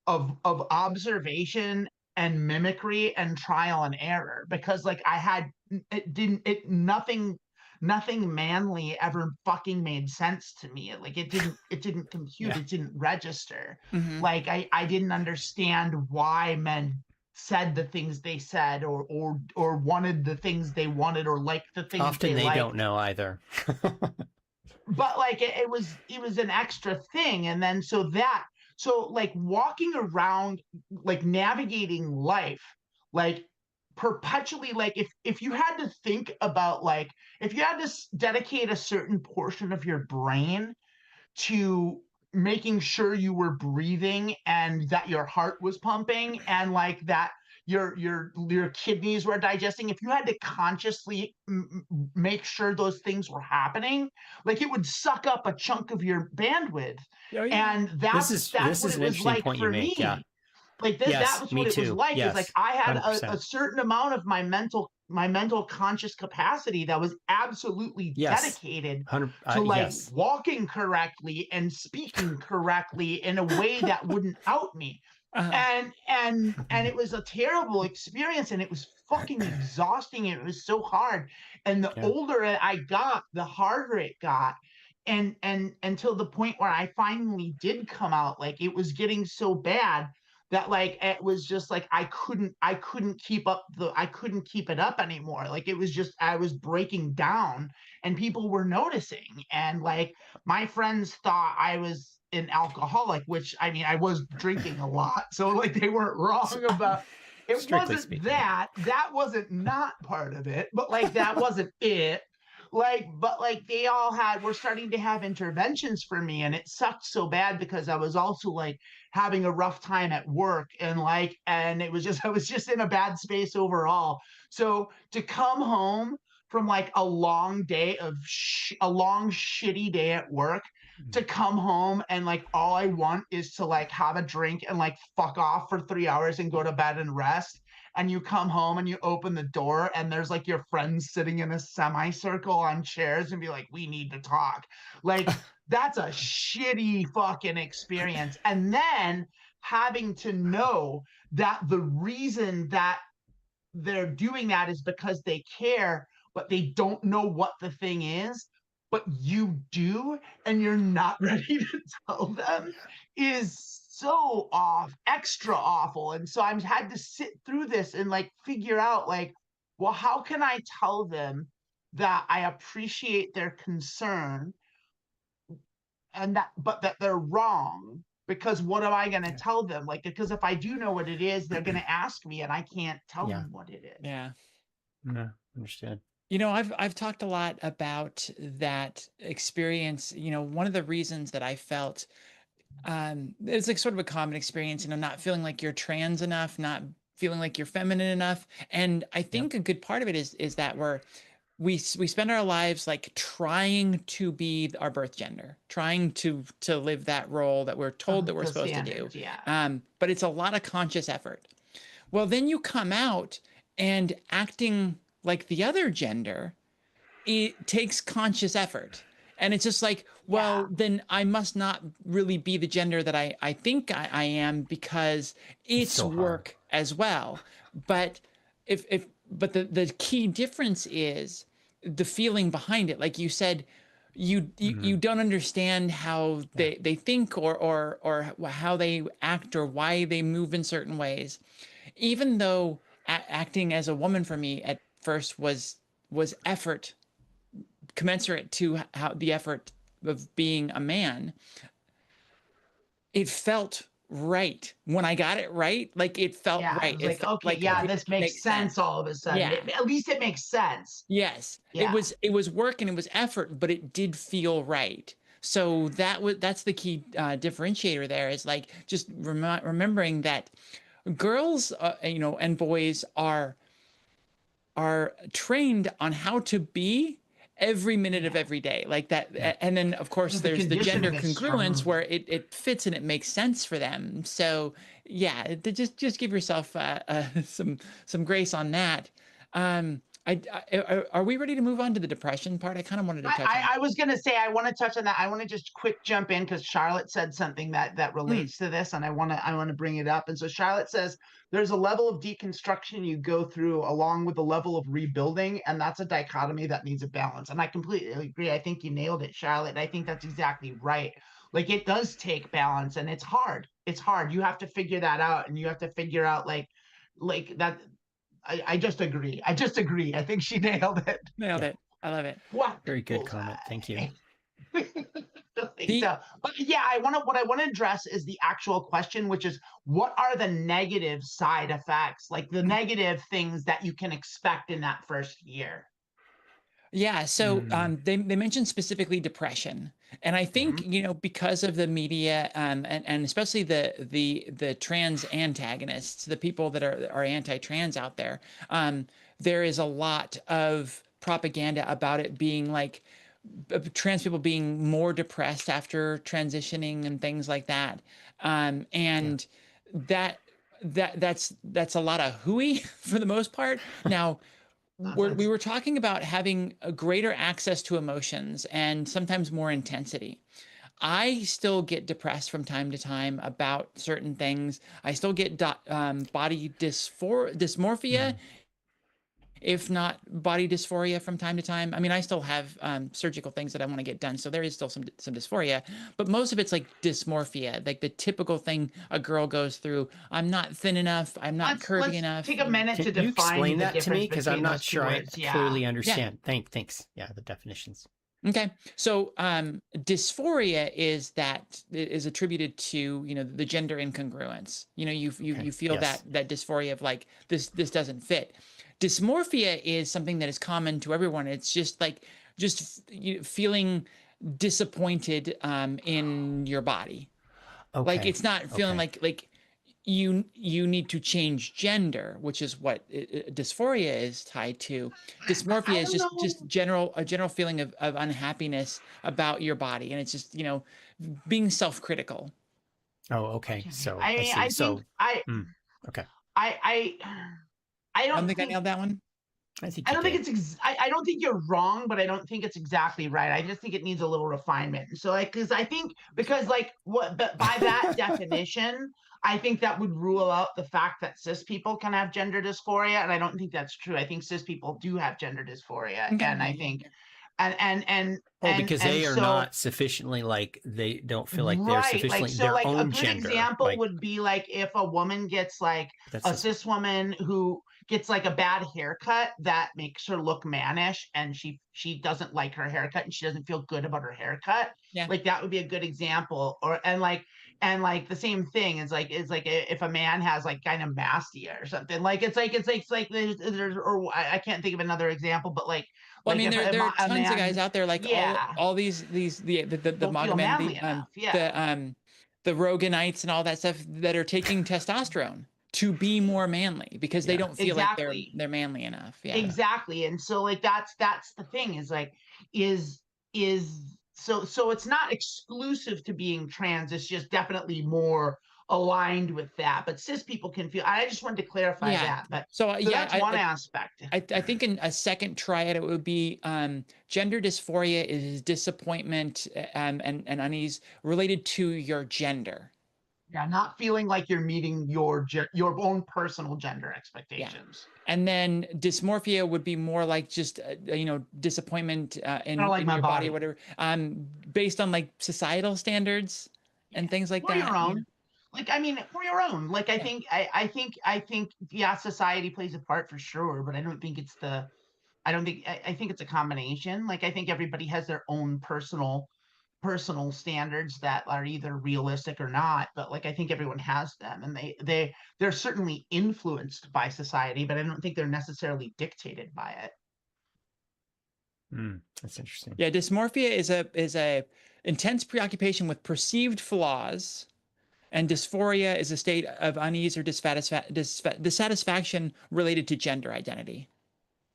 of observation and mimicry and trial and error, because like I had nothing manly ever fucking made sense to me. Like it didn't compute, it didn't register. Like I didn't understand why men said the things they said, or wanted the things they wanted, or liked the things often they liked. don't know either. But like it was an extra thing. And then so like walking around, like navigating life, like perpetually, like if you had to think about, like if you had to dedicate a certain portion of your brain to making sure you were breathing and that your heart was pumping and like that your kidneys were digesting, if you had to consciously make sure those things were happening, like it would suck up a chunk of your bandwidth. And that's what it was like for me. Like this, that was what it was like. Is like I had a certain amount of my mental conscious capacity that was absolutely dedicated to like walking correctly and speaking correctly in a way that wouldn't out me. And it was a terrible experience, and it was fucking exhausting. It was so hard. And the older I got, the harder it got. And until the point where I finally did come out, like it was getting so bad that like it was just like I couldn't keep it up anymore. Like it was just, I was breaking down, and people were noticing. And like my friends thought I was an alcoholic, which I mean I was drinking a lot, so like they weren't wrong about it. Strictly wasn't speaking. That wasn't not part of it, but like that wasn't it. Like, but like they all were starting to have interventions for me, and it sucked so bad because I was also like having a rough time at work, and it was just, I was just in a bad space overall. So to come home from like a long day of a long shitty day at work, to come home and like all I want is to like have a drink and like fuck off for 3 hours and go to bed and rest. And you come home and you open the door and there's like your friends sitting in a semicircle on chairs and be like, we need to talk. Like that's a shitty fucking experience. And then having to know that the reason that they're doing that is because they care, but they don't know what the thing is, but you do, and you're not ready to tell them, is so extra awful. And so I've had to sit through this and like figure out like, well, how can I tell them that I appreciate their concern, and that they're wrong? Because what am I going to tell them? Like, because if I do know what it is, they're going to ask me, and I can't tell them what it is. Yeah. No, understood. You know, I've talked a lot about that experience. You know, one of the reasons that I felt it's like sort of a common experience, you know, not feeling like you're trans enough, not feeling like you're feminine enough. And I think a good part of it is that we spend our lives like trying to be our birth gender, trying to live that role that we're told that we're supposed to do. But it's a lot of conscious effort. Well, then you come out and acting like the other gender, it takes conscious effort. And it's just like, well, then I must not really be the gender that I think I am, because it's so work as well. But but the key difference is the feeling behind it. Like you said, you don't understand how they think or how they act or why they move in certain ways. Even though acting as a woman for me at first was effort commensurate to how the effort of being a man, it felt right when I got it right. Like it felt right. It felt okay, like this makes sense all of a sudden. At least it makes sense. Yes. It was work and it was effort, but it did feel right. So that's the key differentiator there, is like just remembering that girls, and boys are trained on how to be every minute of every day, like that. And then of course there's the gender congruence where it fits and it makes sense for them. So yeah, just give yourself some grace on that. Are we ready to move on to the depression part? I kind of wanted to touch on. I was going to say, I want to touch on that. I want to just quick jump in because Charlotte said something that relates to this, and I want to bring it up. And so Charlotte says there's a level of deconstruction you go through along with the level of rebuilding, and that's a dichotomy that needs a balance. And I completely agree. I think you nailed it, Charlotte. I think that's exactly right. Like, it does take balance, and it's hard. It's hard. You have to figure that out, and you have to figure out like that. I just agree. I just agree. I think she nailed it. Nailed it. I love it. Wow. Very good comment. Thank you. So, but yeah, what I want to address is the actual question, which is what are the negative side effects, like the negative things that you can expect in that first year? Yeah, so they mentioned specifically depression, and I think because of the media and especially the trans antagonists, the people that are anti-trans out there, there is a lot of propaganda about it being like trans people being more depressed after transitioning and things like that, and that's a lot of hooey for the most part. Now, we were talking about having a greater access to emotions and sometimes more intensity. I still get depressed from time to time about certain things. I still get body dysmorphia, if not body dysphoria from time to time. I mean, I still have surgical things that I want to get done, so there is still some dysphoria, but most of it's like dysmorphia, like the typical thing a girl goes through. I'm not thin enough. I'm not curvy enough. Take a minute to define. You explain that to me, because I'm not sure I clearly understand. Yeah. Thanks. Yeah, the definitions. Okay, so dysphoria is attributed to the gender incongruence. You feel that dysphoria of like this doesn't fit. Dysmorphia is something that is common to everyone. It's just like feeling disappointed in your body. Okay. Like it's not feeling like you need to change gender, which is what dysphoria is tied to. Dysmorphia is just a general feeling of unhappiness about your body, and it's just being self-critical. Oh, okay. So I don't think I nailed that one. I don't think it's I don't think you're wrong, but I don't think it's exactly right. I just think it needs a little refinement. So like, because by that definition, I think that would rule out the fact that cis people can have gender dysphoria, and I don't think that's true. I think cis people do have gender dysphoria, okay. And I think because they are not sufficiently, like, they don't feel like they're sufficiently their own gender. A good example would be like if a woman gets like a cis woman who gets like a bad haircut that makes her look mannish, and she doesn't like her haircut and she doesn't feel good about her haircut. Yeah. Like that would be a good example. And the same thing is like if a man has like kind of mastia or something, like it's like there's or I can't think of another example, but like. Well, I mean, there are tons of guys out there, like all these the Mogamen, the Roganites and all that stuff that are taking testosterone to be more manly because they don't feel like they're manly enough. Yeah, exactly. And so like that's the thing is like so it's not exclusive to being trans. It's just definitely more aligned with that, but cis people can feel. I just wanted to clarify that. But so that's one aspect. I think in a second triad it would be gender dysphoria is disappointment and unease related to your gender. Yeah, not feeling like you're meeting your own personal gender expectations. Yeah. And then dysmorphia would be more like just disappointment in your body or whatever, based on like societal standards and things like that. Your own. Like, I mean, for your own, like, I think, yeah, society plays a part for sure, but I think it's a combination. Like, I think everybody has their own personal standards that are either realistic or not, but like, I think everyone has them, and they're certainly influenced by society, but I don't think they're necessarily dictated by it. That's interesting. Yeah, dysmorphia is a intense preoccupation with perceived flaws, and dysphoria is a state of unease or dissatisfaction related to gender identity.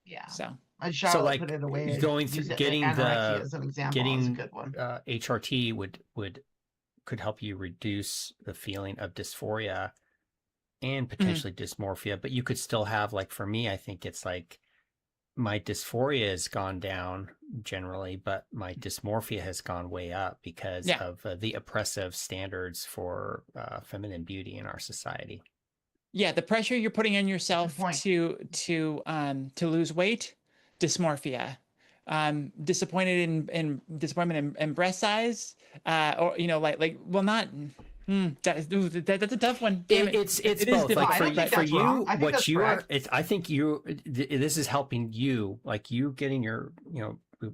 Yeah. So Charlotte like put it away. going through getting anorexia as an example is a getting good one. HRT could help you reduce the feeling of dysphoria and potentially dysmorphia, but you could still have, like, for me, I think it's like my dysphoria has gone down generally, but my dysmorphia has gone way up because of the oppressive standards for feminine beauty in our society. Yeah, the pressure you're putting on yourself to lose weight, dysmorphia. Disappointment in breast size, or that's a tough one. Damn it. It's both. Like for you, what you are, I think this is helping you, like you getting your,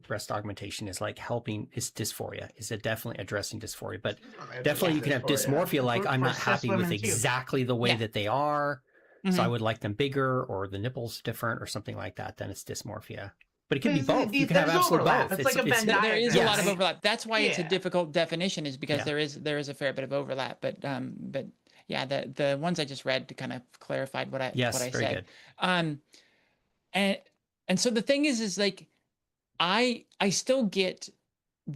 breast augmentation is like helping, is dysphoria, is it definitely addressing dysphoria, but definitely you can have dysmorphia, like I'm not happy with exactly the way that they are. So I would like them bigger, or the nipples different or something like that. Then it's dysmorphia. But it can be both. You can have absolutely both. It's like a Venn diagram. There is a lot of overlap. That's why it's a difficult definition, is because there is a fair bit of overlap. But yeah, the ones I just read kind of clarified what I said. Good. And so the thing is like I still get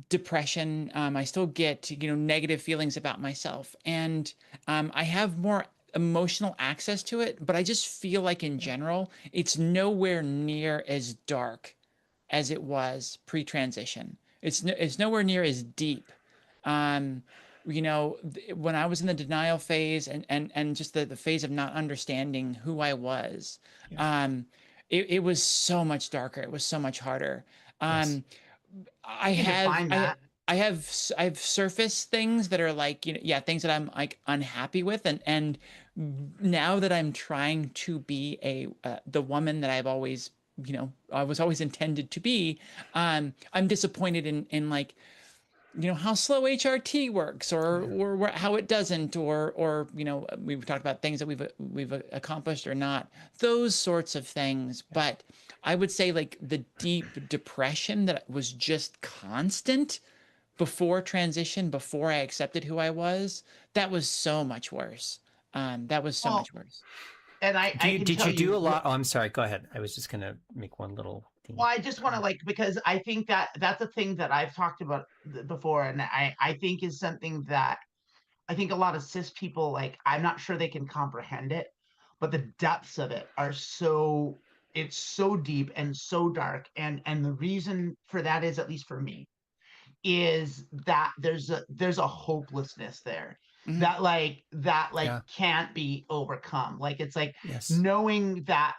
depression. I still get negative feelings about myself, and I have more emotional access to it, but I just feel like in general it's nowhere near as dark as it was pre-transition. It's nowhere near as deep. When I was in the denial phase and just the phase of not understanding who I was, it was so much darker. It was so much harder. I have surface things that are like, things that I'm like unhappy with. And now that I'm trying to be the woman that I've always, I was always intended to be, I'm disappointed in like, how slow HRT works, or how it doesn't, or we've talked about things that we've accomplished or not, those sorts of things. But I would say like the deep depression that was just constant before transition, before I accepted who I was, that was so much worse. That was so much worse. And did you do a lot? Oh, I'm sorry. Go ahead. I was just going to make one little thing. Well, I just want to because I think that's a thing that I've talked about before. And I think is something that I think a lot of cis people, I'm not sure they can comprehend it, but the depths of it are it's so deep and so dark. And the reason for that is, at least for me, is that there's a hopelessness there. That can't be overcome. It's like knowing that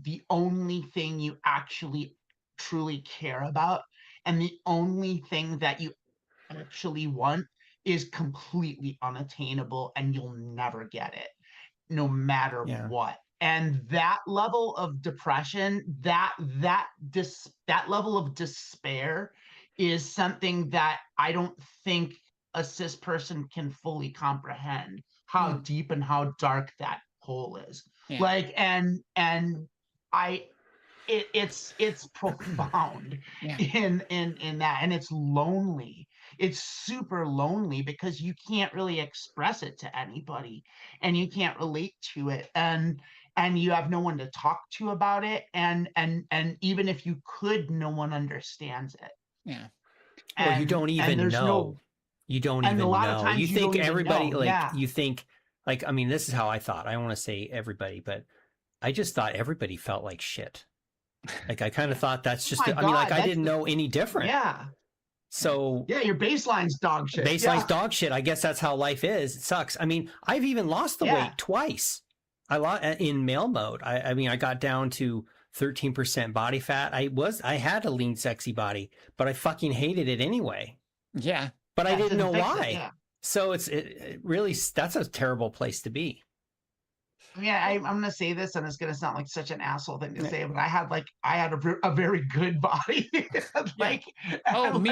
the only thing you actually truly care about and the only thing that you actually want is completely unattainable, and you'll never get it no matter what. And that level of depression, that level of despair is something that I don't think a cis person can fully comprehend, how deep and how dark that hole is. It's profound in that, and it's lonely. It's super lonely because you can't really express it to anybody, and you can't relate to it, and you have no one to talk to about it, and even if you could, no one understands it. Yeah. Well, you don't even know. You don't even know. You think everybody, you think, I mean, this is how I thought. I don't want to say everybody, but I just thought everybody felt like shit. I kind of thought that's just, I didn't know any different. Yeah. So. Yeah, your baseline's dog shit. Baseline's dog shit. I guess that's how life is. It sucks. I mean, I've even lost the weight twice. I lost in male mode. I got down to 13% body fat. I had a lean, sexy body, but I fucking hated it anyway. Yeah. But I didn't know why. So it really, that's a terrible place to be. I'm going to say this, and it's going to sound like such an asshole thing to say, but I had a very good body. Me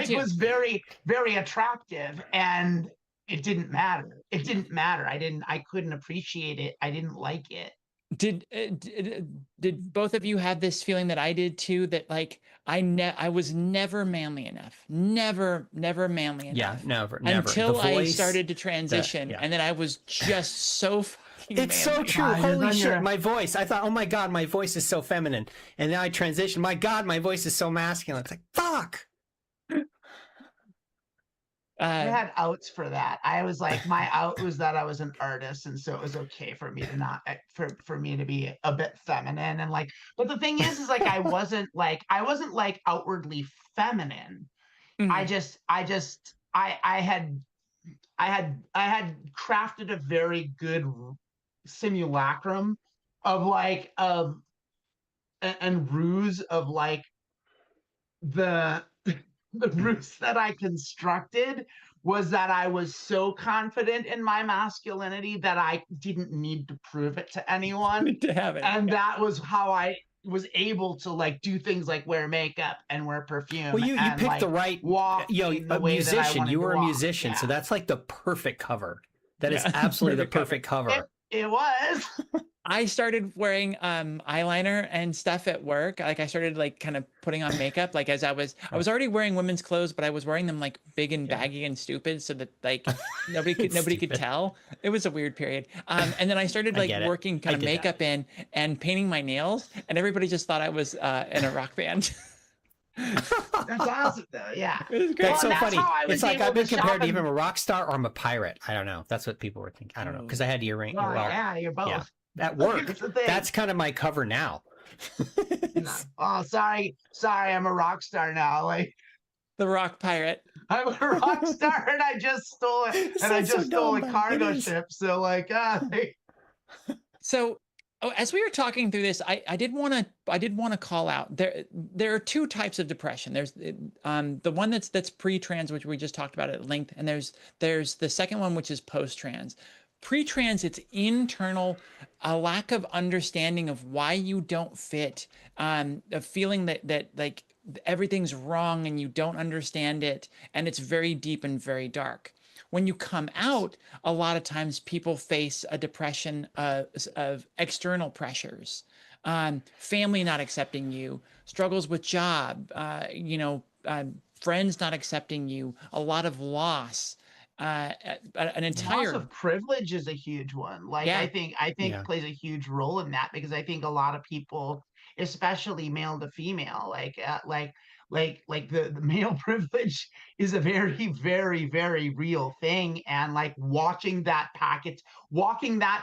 too. Was very, very attractive, and it didn't matter. I couldn't appreciate it. I didn't like it. Did both of you have this feeling that I did too, that like I was never manly enough, never manly Yeah, enough never. until The I voice, started to transition, yeah. and then I was just so fucking It's so manly. true. You're Holy on shit, your- my voice. I thought, oh my God, my voice is so feminine. And then I transitioned. My God, my voice is so masculine. It's like, fuck. I had outs for that. I was like, my out was that I was an artist, and so it was okay for me to not for me to be a bit feminine and like. But the thing is like I wasn't like outwardly feminine. I Mhm. just I had crafted a very good simulacrum of like of and ruse of like the the ruse that I constructed was that I was so confident in my masculinity that I didn't need to prove it to anyone. To have it. And that was how I was able to like do things like wear makeup and wear perfume Well, you and picked like the right, walk in the a way that I musician. wanted You to were a walk. musician. So Yeah. that's like the perfect cover. That is Yeah, absolutely the perfect cover. perfect cover. It was. I started wearing eyeliner and stuff at work. Like I started like kind of putting on makeup. Like as I was already wearing women's clothes, but I was wearing them like big and baggy and stupid, so that like nobody could Stupid. tell. It was a weird period. And then I started I like get it. working kind I of did that. makeup in and painting my nails, and everybody just thought I was in a rock band. That's awesome though. Yeah. It was great. That's so Well, funny. how I was It's like able I've been to shop compared to and- either I'm a rock star or I'm a pirate. I don't know. That's what people were thinking. I don't know. Because I had earring. Well, yeah, you're both. Yeah. At work. That's the thing. That's kind of my cover now. No. Oh, sorry, I'm a rock star now. Like The rock pirate. I'm a rock star, and I just stole it, It and I sounds so just stole a dumb, but cargo it is. ship. So like, So, as we were talking through this, I did want to call out there are two types of depression. There's the one that's pre-trans, which we just talked about at length, and there's the second one, which is post-trans. Pre-trans, it's internal, a lack of understanding of why you don't fit, a feeling that like everything's wrong and you don't understand it, and it's very deep and very dark. When you come out, a lot of times people face a depression of external pressures, family not accepting you, struggles with job, friends not accepting you, a lot of loss, an entire loss of privilege is a huge one. Like Yeah. I think Yeah. plays a huge role in that because I think a lot of people, especially male to female, like the male privilege is a very, very, very real thing. And like watching that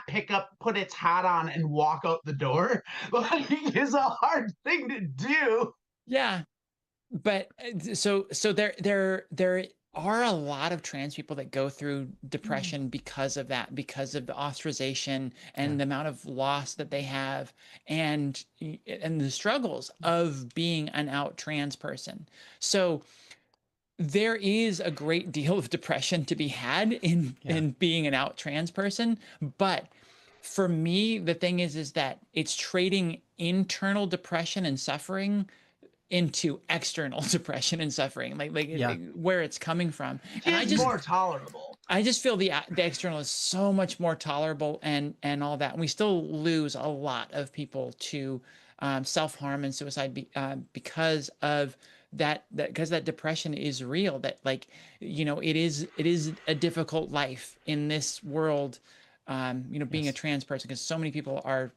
pickup, put its hat on and walk out the door, like is a hard thing to do. Yeah, but so there are a lot of trans people that go through depression because of that, because of the ostracization and the amount of loss that they have, and the struggles of being an out trans person. So there is a great deal of depression to be had in being an out trans person, but for me, the thing is that it's trading internal depression and suffering into external depression and suffering, like where it's coming from. And I It's just more tolerable. I just feel the external is so much more tolerable and all that. And we still lose a lot of people to self-harm and suicide because of because that depression is real, that like it is a difficult life in this world, being a trans person, because so many people are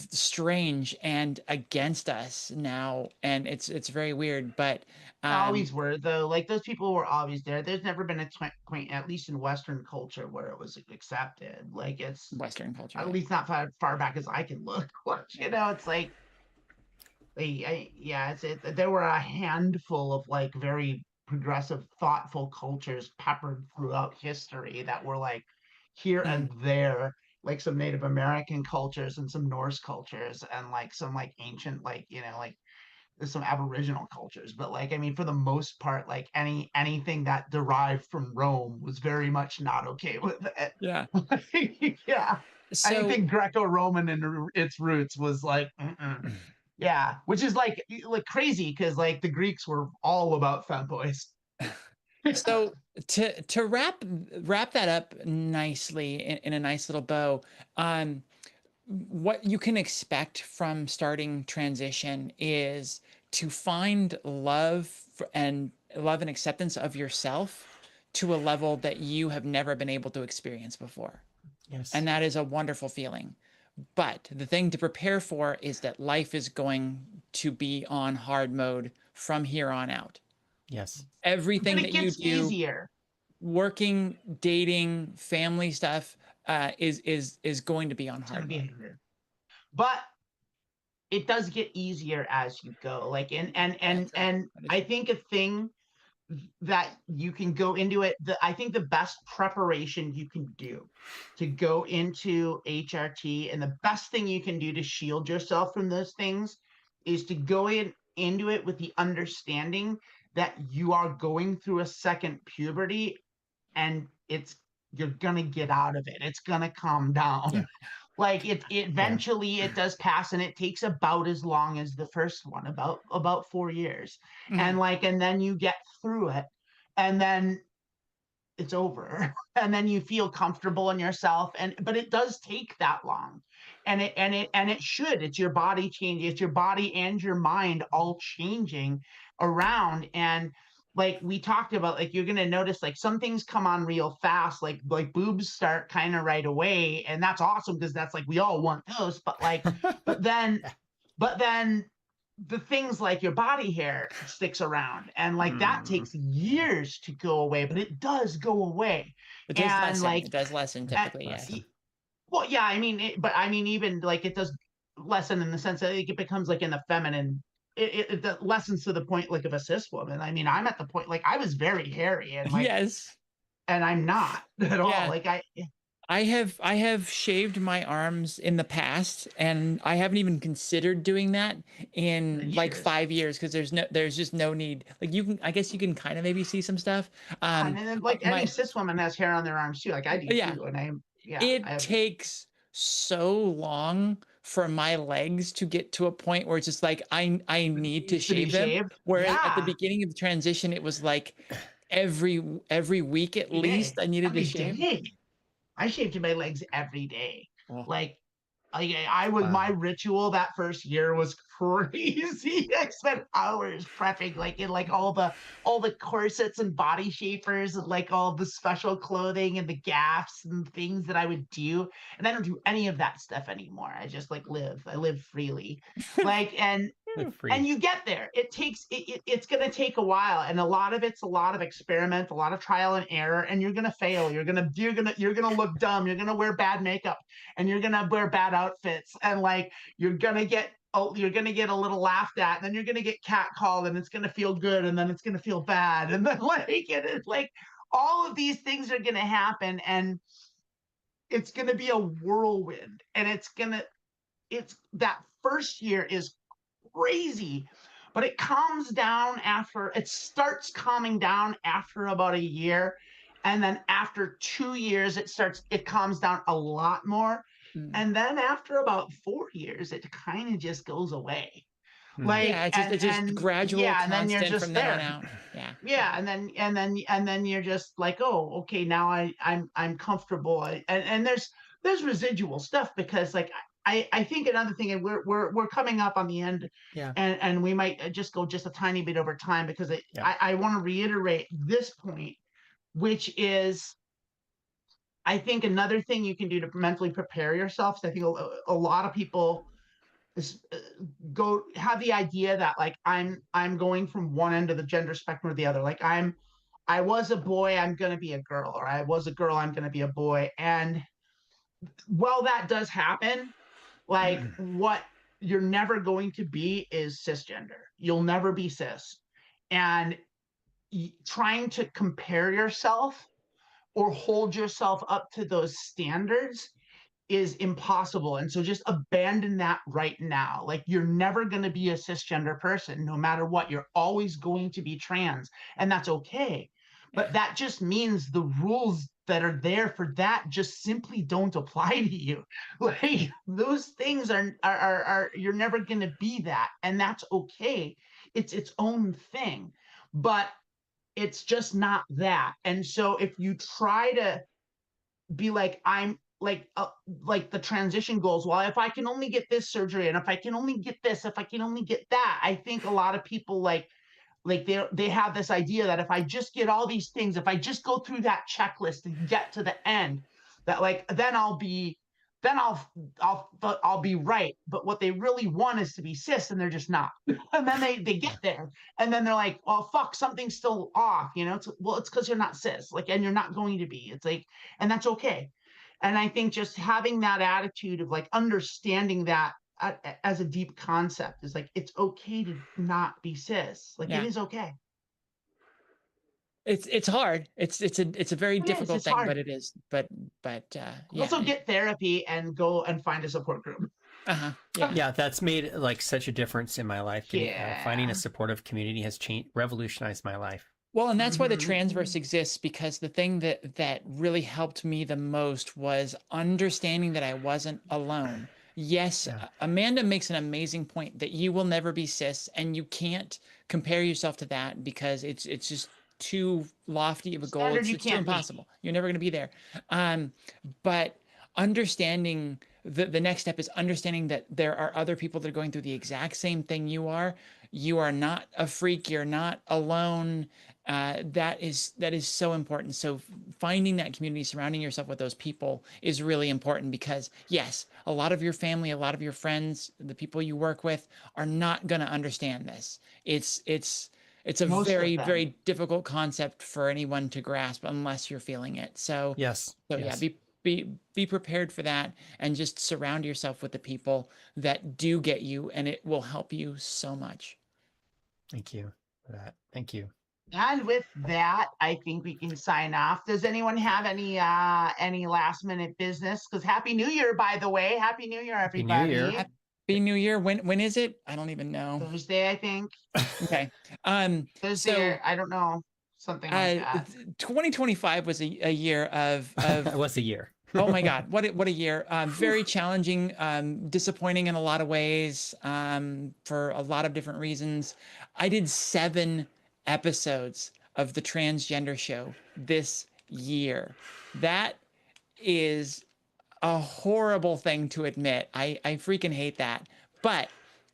strange and against us now, and it's very weird, but Always were though. Like those people were always there. There's never been a point, at least in Western culture, where it was accepted. Like it's Western culture, at least not far back as I can look. It's like there were a handful of like very progressive, thoughtful cultures peppered throughout history that were like here and there, like some Native American cultures and some Norse cultures and like some like ancient like there's some Aboriginal cultures, but like I mean for the most part, like anything that derived from Rome was very much not okay with it. yeah. Yeah. So Anything Greco-Roman in its roots was like, yeah, which is like crazy because like the Greeks were all about femboys. so to wrap that up nicely in a nice little bow, what you can expect from starting transition is to find and love and acceptance of yourself to a level that you have never been able to experience before. Yes. And that is a wonderful feeling. But the thing to prepare for is that life is going to be on hard mode from here on out. Yes. Everything But it that you gets do, easier. working, dating, family stuff, is going to be on It's gonna hard be mode. harder. But it does get easier as you go. Like and I think a thing that you can go into it, I think the best preparation you can do to go into HRT, and the best thing you can do to shield yourself from those things, is to go into it with the understanding that you are going through a second puberty, and you're gonna get out of it. It's gonna calm down. Yeah. Like it eventually it does pass, and it takes about as long as the first one, about 4 years. Mhm. And then you get through it, and then it's over. And then you feel comfortable in yourself, but it does take that long. And it should. It's your body changing, it's your body and your mind all changing around. And like we talked about, like you're gonna notice like some things come on real fast, like boobs start kind of right away, and that's awesome because that's like we all want those. But like, but then the things like your body hair sticks around, and like that takes years to go away, but it does go away. It does And lessen. like It does lessen typically, yes. well, yeah, I mean, but I mean, even like it does lessen in the sense that it becomes like in the feminine. It lessens to the point like of a cis woman. I mean, I'm at the point like I was very hairy, and like, Yes. and I'm not at all. Yeah. Like I have shaved my arms in the past, and I haven't even considered doing that in like Years. 5 years because there's just no need. Like I guess you can kind of maybe see some stuff. and then like my any cis woman has hair on their arms too, like I do yeah, too, and I it have takes so long for my legs to get to a point where it's just like I need to needs to be shave them. shaved. Whereas at the Yeah. beginning of the transition, it was like every week at Every least day. I needed to Every shave. day. I shaved my legs every day. Oh. Like I was my ritual that first year was crazy. I spent hours prepping, like in like all the corsets and body shapers, and like all the special clothing and the gaffs and things that I would do. And I don't do any of that stuff anymore. I just like live. I live freely. Like and you get there. It's going to take a while, and a lot of it's a lot of experiment, a lot of trial and error, and you're going to fail. You're going to look dumb. You're going to wear bad makeup, and you're going to wear bad outfits, and like you're going to get a little laughed at, and then you're going to get catcalled, and it's going to feel good, and then it's going to feel bad, and then it's like all of these things are going to happen, and it's going to be a whirlwind, and it's that first year is crazy, but it starts calming down after about a year, and then after 2 years it calms down a lot more, and then after about 4 years it kind of just goes away. Like yeah, it's just gradual, yeah, and then you're constant just from there. then on out. Yeah, and then you're just like, oh, okay, now I'm comfortable, and there's residual stuff, because like I think another thing, and we're coming up on the end, and we might just go just a tiny bit over time, because I want to reiterate this point, which is I think another thing you can do to mentally prepare yourself. So I think a lot of people go have the idea that like I'm going from one end of the gender spectrum to the other. Like I was a boy, I'm going to be a girl, or I was a girl, I'm going to be a boy. And while that does happen, like what you're never going to be is cisgender. You'll never be cis. And trying to compare yourself or hold yourself up to those standards is impossible. And so just abandon that right now. Like you're never going to be a cisgender person, no matter what. You're always going to be trans, and that's okay. But that just means the rules that are there for that just simply don't apply to you. Like those things are you're never going to be that, and that's okay. It's its own thing, but it's just not that. And so if you try to be like, like the transition goals. Well, if I can only get this surgery, and if I can only get this, if I can only get that, I think a lot of people like they have this idea that if I just get all these things, if I just go through that checklist and get to the end, that like then I'll be right. But what they really want is to be cis, and they're just not. And then they get there, and then they're like, "Oh fuck, something's still off." It's because you're not cis, like, and you're not going to be. It's like, and that's okay. And I think just having that attitude of like understanding that as a deep concept is like, it's okay to not be cis. Like, it is okay. It's hard. It's a very difficult thing, hard. but it is. But yeah. Also get therapy and go and find a support group. Yeah, that's made like such a difference in my life. Finding a supportive community has revolutionized my life. Well, and that's why the Transverse exists, because the thing that really helped me the most was understanding that I wasn't alone. Yes, Amanda makes an amazing point that you will never be cis, and you can't compare yourself to that because it's just too lofty of a goal. It's too impossible. You're never going to be there. But understanding the next step is understanding that there are other people that are going through the exact same thing you are. You are not a freak. You're not alone. That is so important. So finding that community, surrounding yourself with those people is really important, because yes, a lot of your family, a lot of your friends, the people you work with are not going to understand this. It's a very, very difficult concept for anyone to grasp unless you're feeling it. So yeah, be prepared for that, and just surround yourself with the people that do get you, and it will help you so much. Thank you for that. Thank you. And with that, I think we can sign off. Does anyone have any last minute business? Because Happy New Year, by the way. Happy New Year, everybody. Happy New Year. When is it? I don't even know. Thursday, I think. Okay. Thursday, I don't know. Something like that. 2025 was a year of It was a year. Oh my God, what a year. Very challenging, disappointing in a lot of ways, for a lot of different reasons. I did 7 episodes of the Transgender Show this year. That is a horrible thing to admit. I freaking hate that. But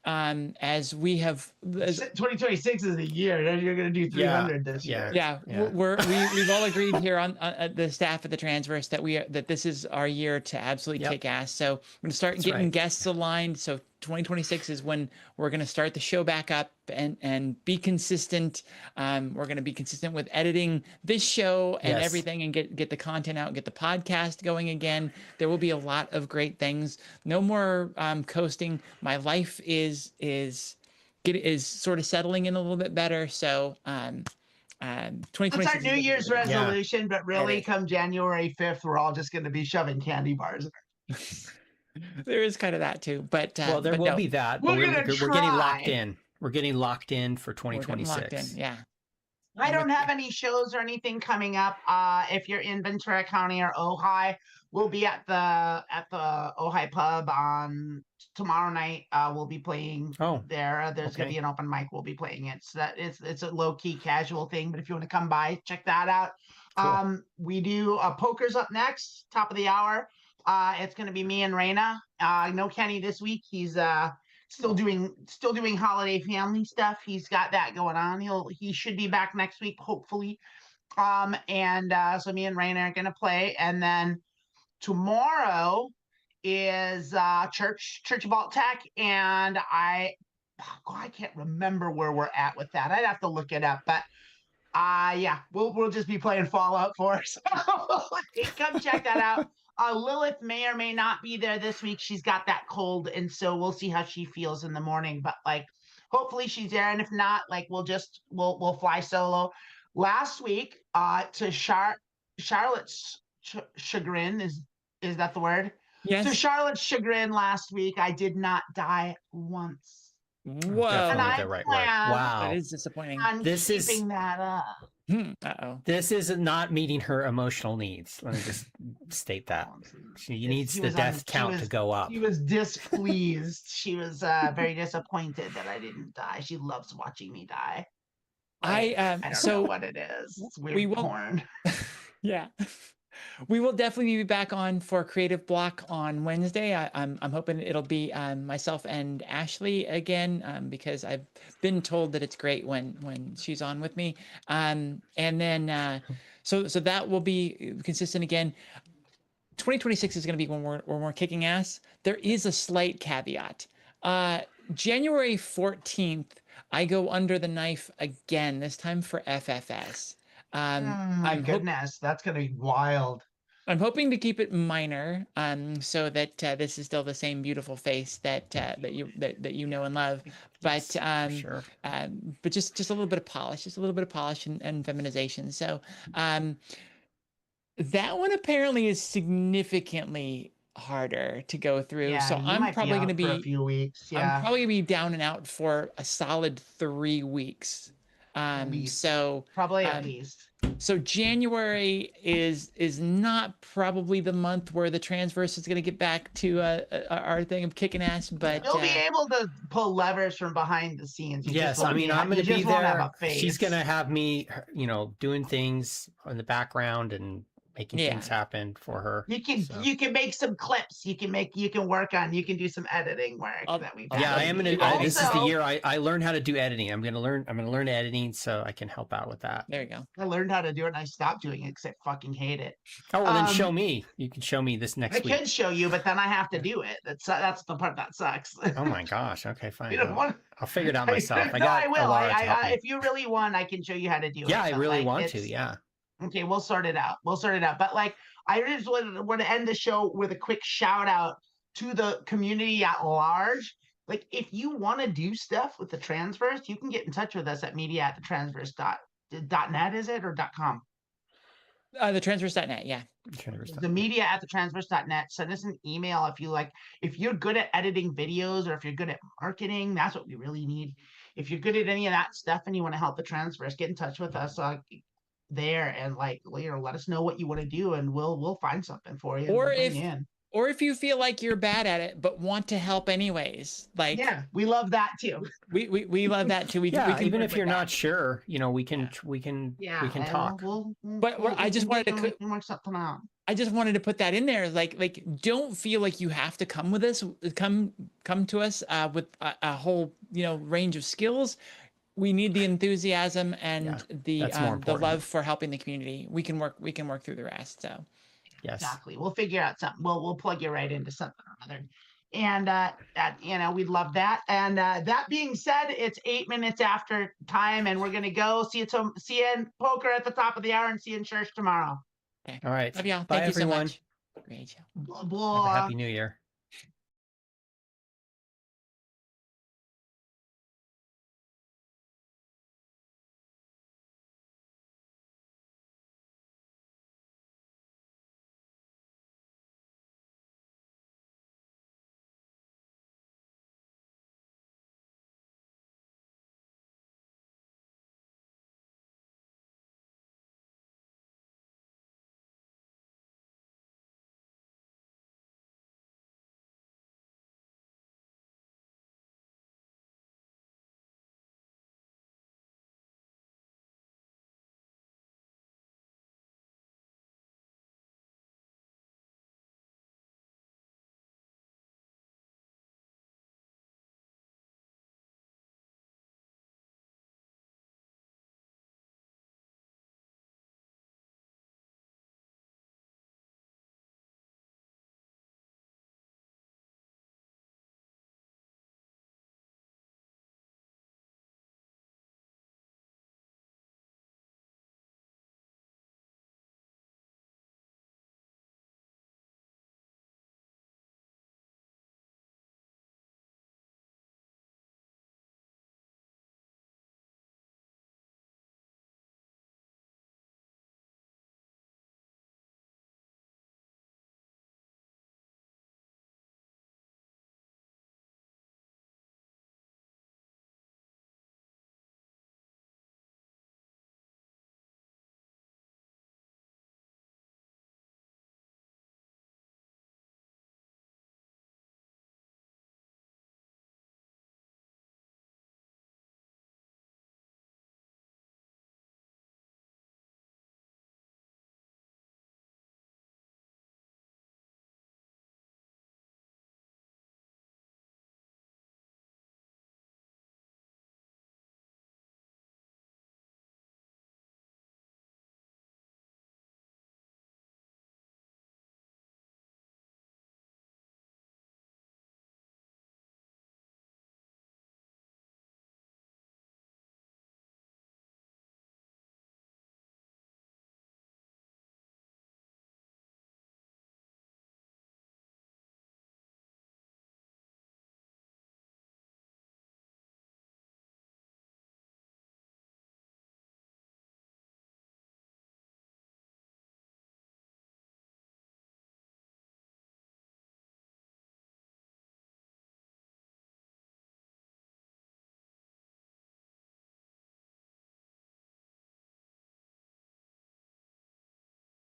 as we have 2026 is a year, and you're going to do 300 this year. We've all agreed here on the staff at the Transverse that this is our year to absolutely kick ass. So we're going to start getting guests aligned. So 2026 is when we're going to start the show back up and be consistent. We're going to be consistent with editing this show and everything, and get the content out, get the podcast going again. There will be a lot of great things. No more coasting. My life is sort of settling in a little bit better. So 2026 it's our New Year's resolution, but really come January 5th, we're all just going to be shoving candy bars. There is kind of that too, but well, there will be that. But we're getting locked in. We're getting locked in for 2026. Yeah. I don't have any shows or anything coming up. If you're in Ventura County or Ojai, we'll be at the Ojai pub on tomorrow night. We'll be playing there. There's gonna be an open mic. We'll be playing it. So it's a low key casual thing. But if you want to come by, check that out. Cool. We do poker's up next, top of the hour. It's gonna be me and Raina. No Kenny this week. He's still doing holiday family stuff. He's got that going on. He should be back next week, hopefully. So me and Raina are gonna play, and then tomorrow is Church of Alt Tech, and I can't remember where we're at with that. I'd have to look it up, but we'll just be playing Fallout 4. So come check that out. Lilith may or may not be there this week. She's got that cold, and so we'll see how she feels in the morning. But like, hopefully she's there, and if not, like we'll fly solo. Last week, to Charlotte's chagrin, is that the word? Yes. To Charlotte's chagrin, last week I did not die once. Whoa! And I wow, that is disappointing. This is keeping that up. This is not meeting her emotional needs. Let me just state that. She needs the death count to go up. She was displeased. She was very disappointed that I didn't die. She loves watching me die. I don't know what it is. It's weird porn. Yeah. We will definitely be back on for Creative Block on Wednesday. I'm hoping it'll be myself and Ashley again, because I've been told that it's great when she's on with me. And then so that will be consistent again. 2026 is going to be when we're kicking ass. There is a slight caveat. January 14th, I go under the knife again. This time for FFS. My goodness, that's gonna be wild. I'm hoping to keep it minor, so that this is still the same beautiful face that you know and love, but Yes, for sure. but just a little bit of polish, and feminization. So that one apparently is significantly harder to go through. Yeah, So you I'm might probably going to out for a be few weeks. I'm Yeah, probably gonna be down and out for a solid 3 weeks. least. So Probably at least. so January is not probably the month where the Transverse is going to get back to our thing of kicking ass, but You'll be able to pull levers from behind the scenes. You Yes, just won't I mean, be, I'm going you to be just won't have there. a face. She's going to have me, you know, doing things in the background and making Yeah. things happen for her. You can So. you can make some clips. You can work on. You can do some editing work that we've. Yeah, I am gonna. Also, This is the year I learned how to do editing. I'm gonna learn editing so I can help out with that. There you go. I learned how to do it and I stopped doing it because I fucking hate it. Oh, well, then show me. You can show me this next week. I can show you, but then I have to do it. That's the part that sucks. Oh my gosh. Okay, fine. You don't want. I'll figure it out myself. I will. Laura to help me. If you really want, I can show you how to do it. Yeah, I but, really like, want to. Yeah. Okay, we'll sort it out. But like, I just want to end the show with a quick shout out to the community at large. Like, if you want to do stuff with the Transverse, you can get in touch with us at media@thetransverse.net, is it, or .com? The transverse.net, yeah. The media@thetransverse.net. Send us an email if you like. If you're good at editing videos or if you're good at marketing, that's what we really need. If you're good at any of that stuff and you want to help the Transverse, get in touch with us there and like later. Let us know what you want to do, and we'll find something for you. Or if you feel like you're bad at it but want to help anyways, like yeah, we love that too. We love that too. We can even work if you're with not that. sure, you know, we can talk. I just wanted to work something out. I just wanted to put that in there. Like, don't feel like you have to come with us. Come to us with a whole, you know, range of skills. We need the enthusiasm and the love for helping the community. We can work through the rest. So yes, exactly. We'll figure out something. We'll plug you right into something or other. And you know, we'd love that. And that being said, it's 8 minutes after time, and we're gonna go see you in poker at the top of the hour, and see you in church tomorrow. okay. All right. Love y'all. Bye, Thank you everyone. so much. Great show. Blah, blah. Have a happy New Year.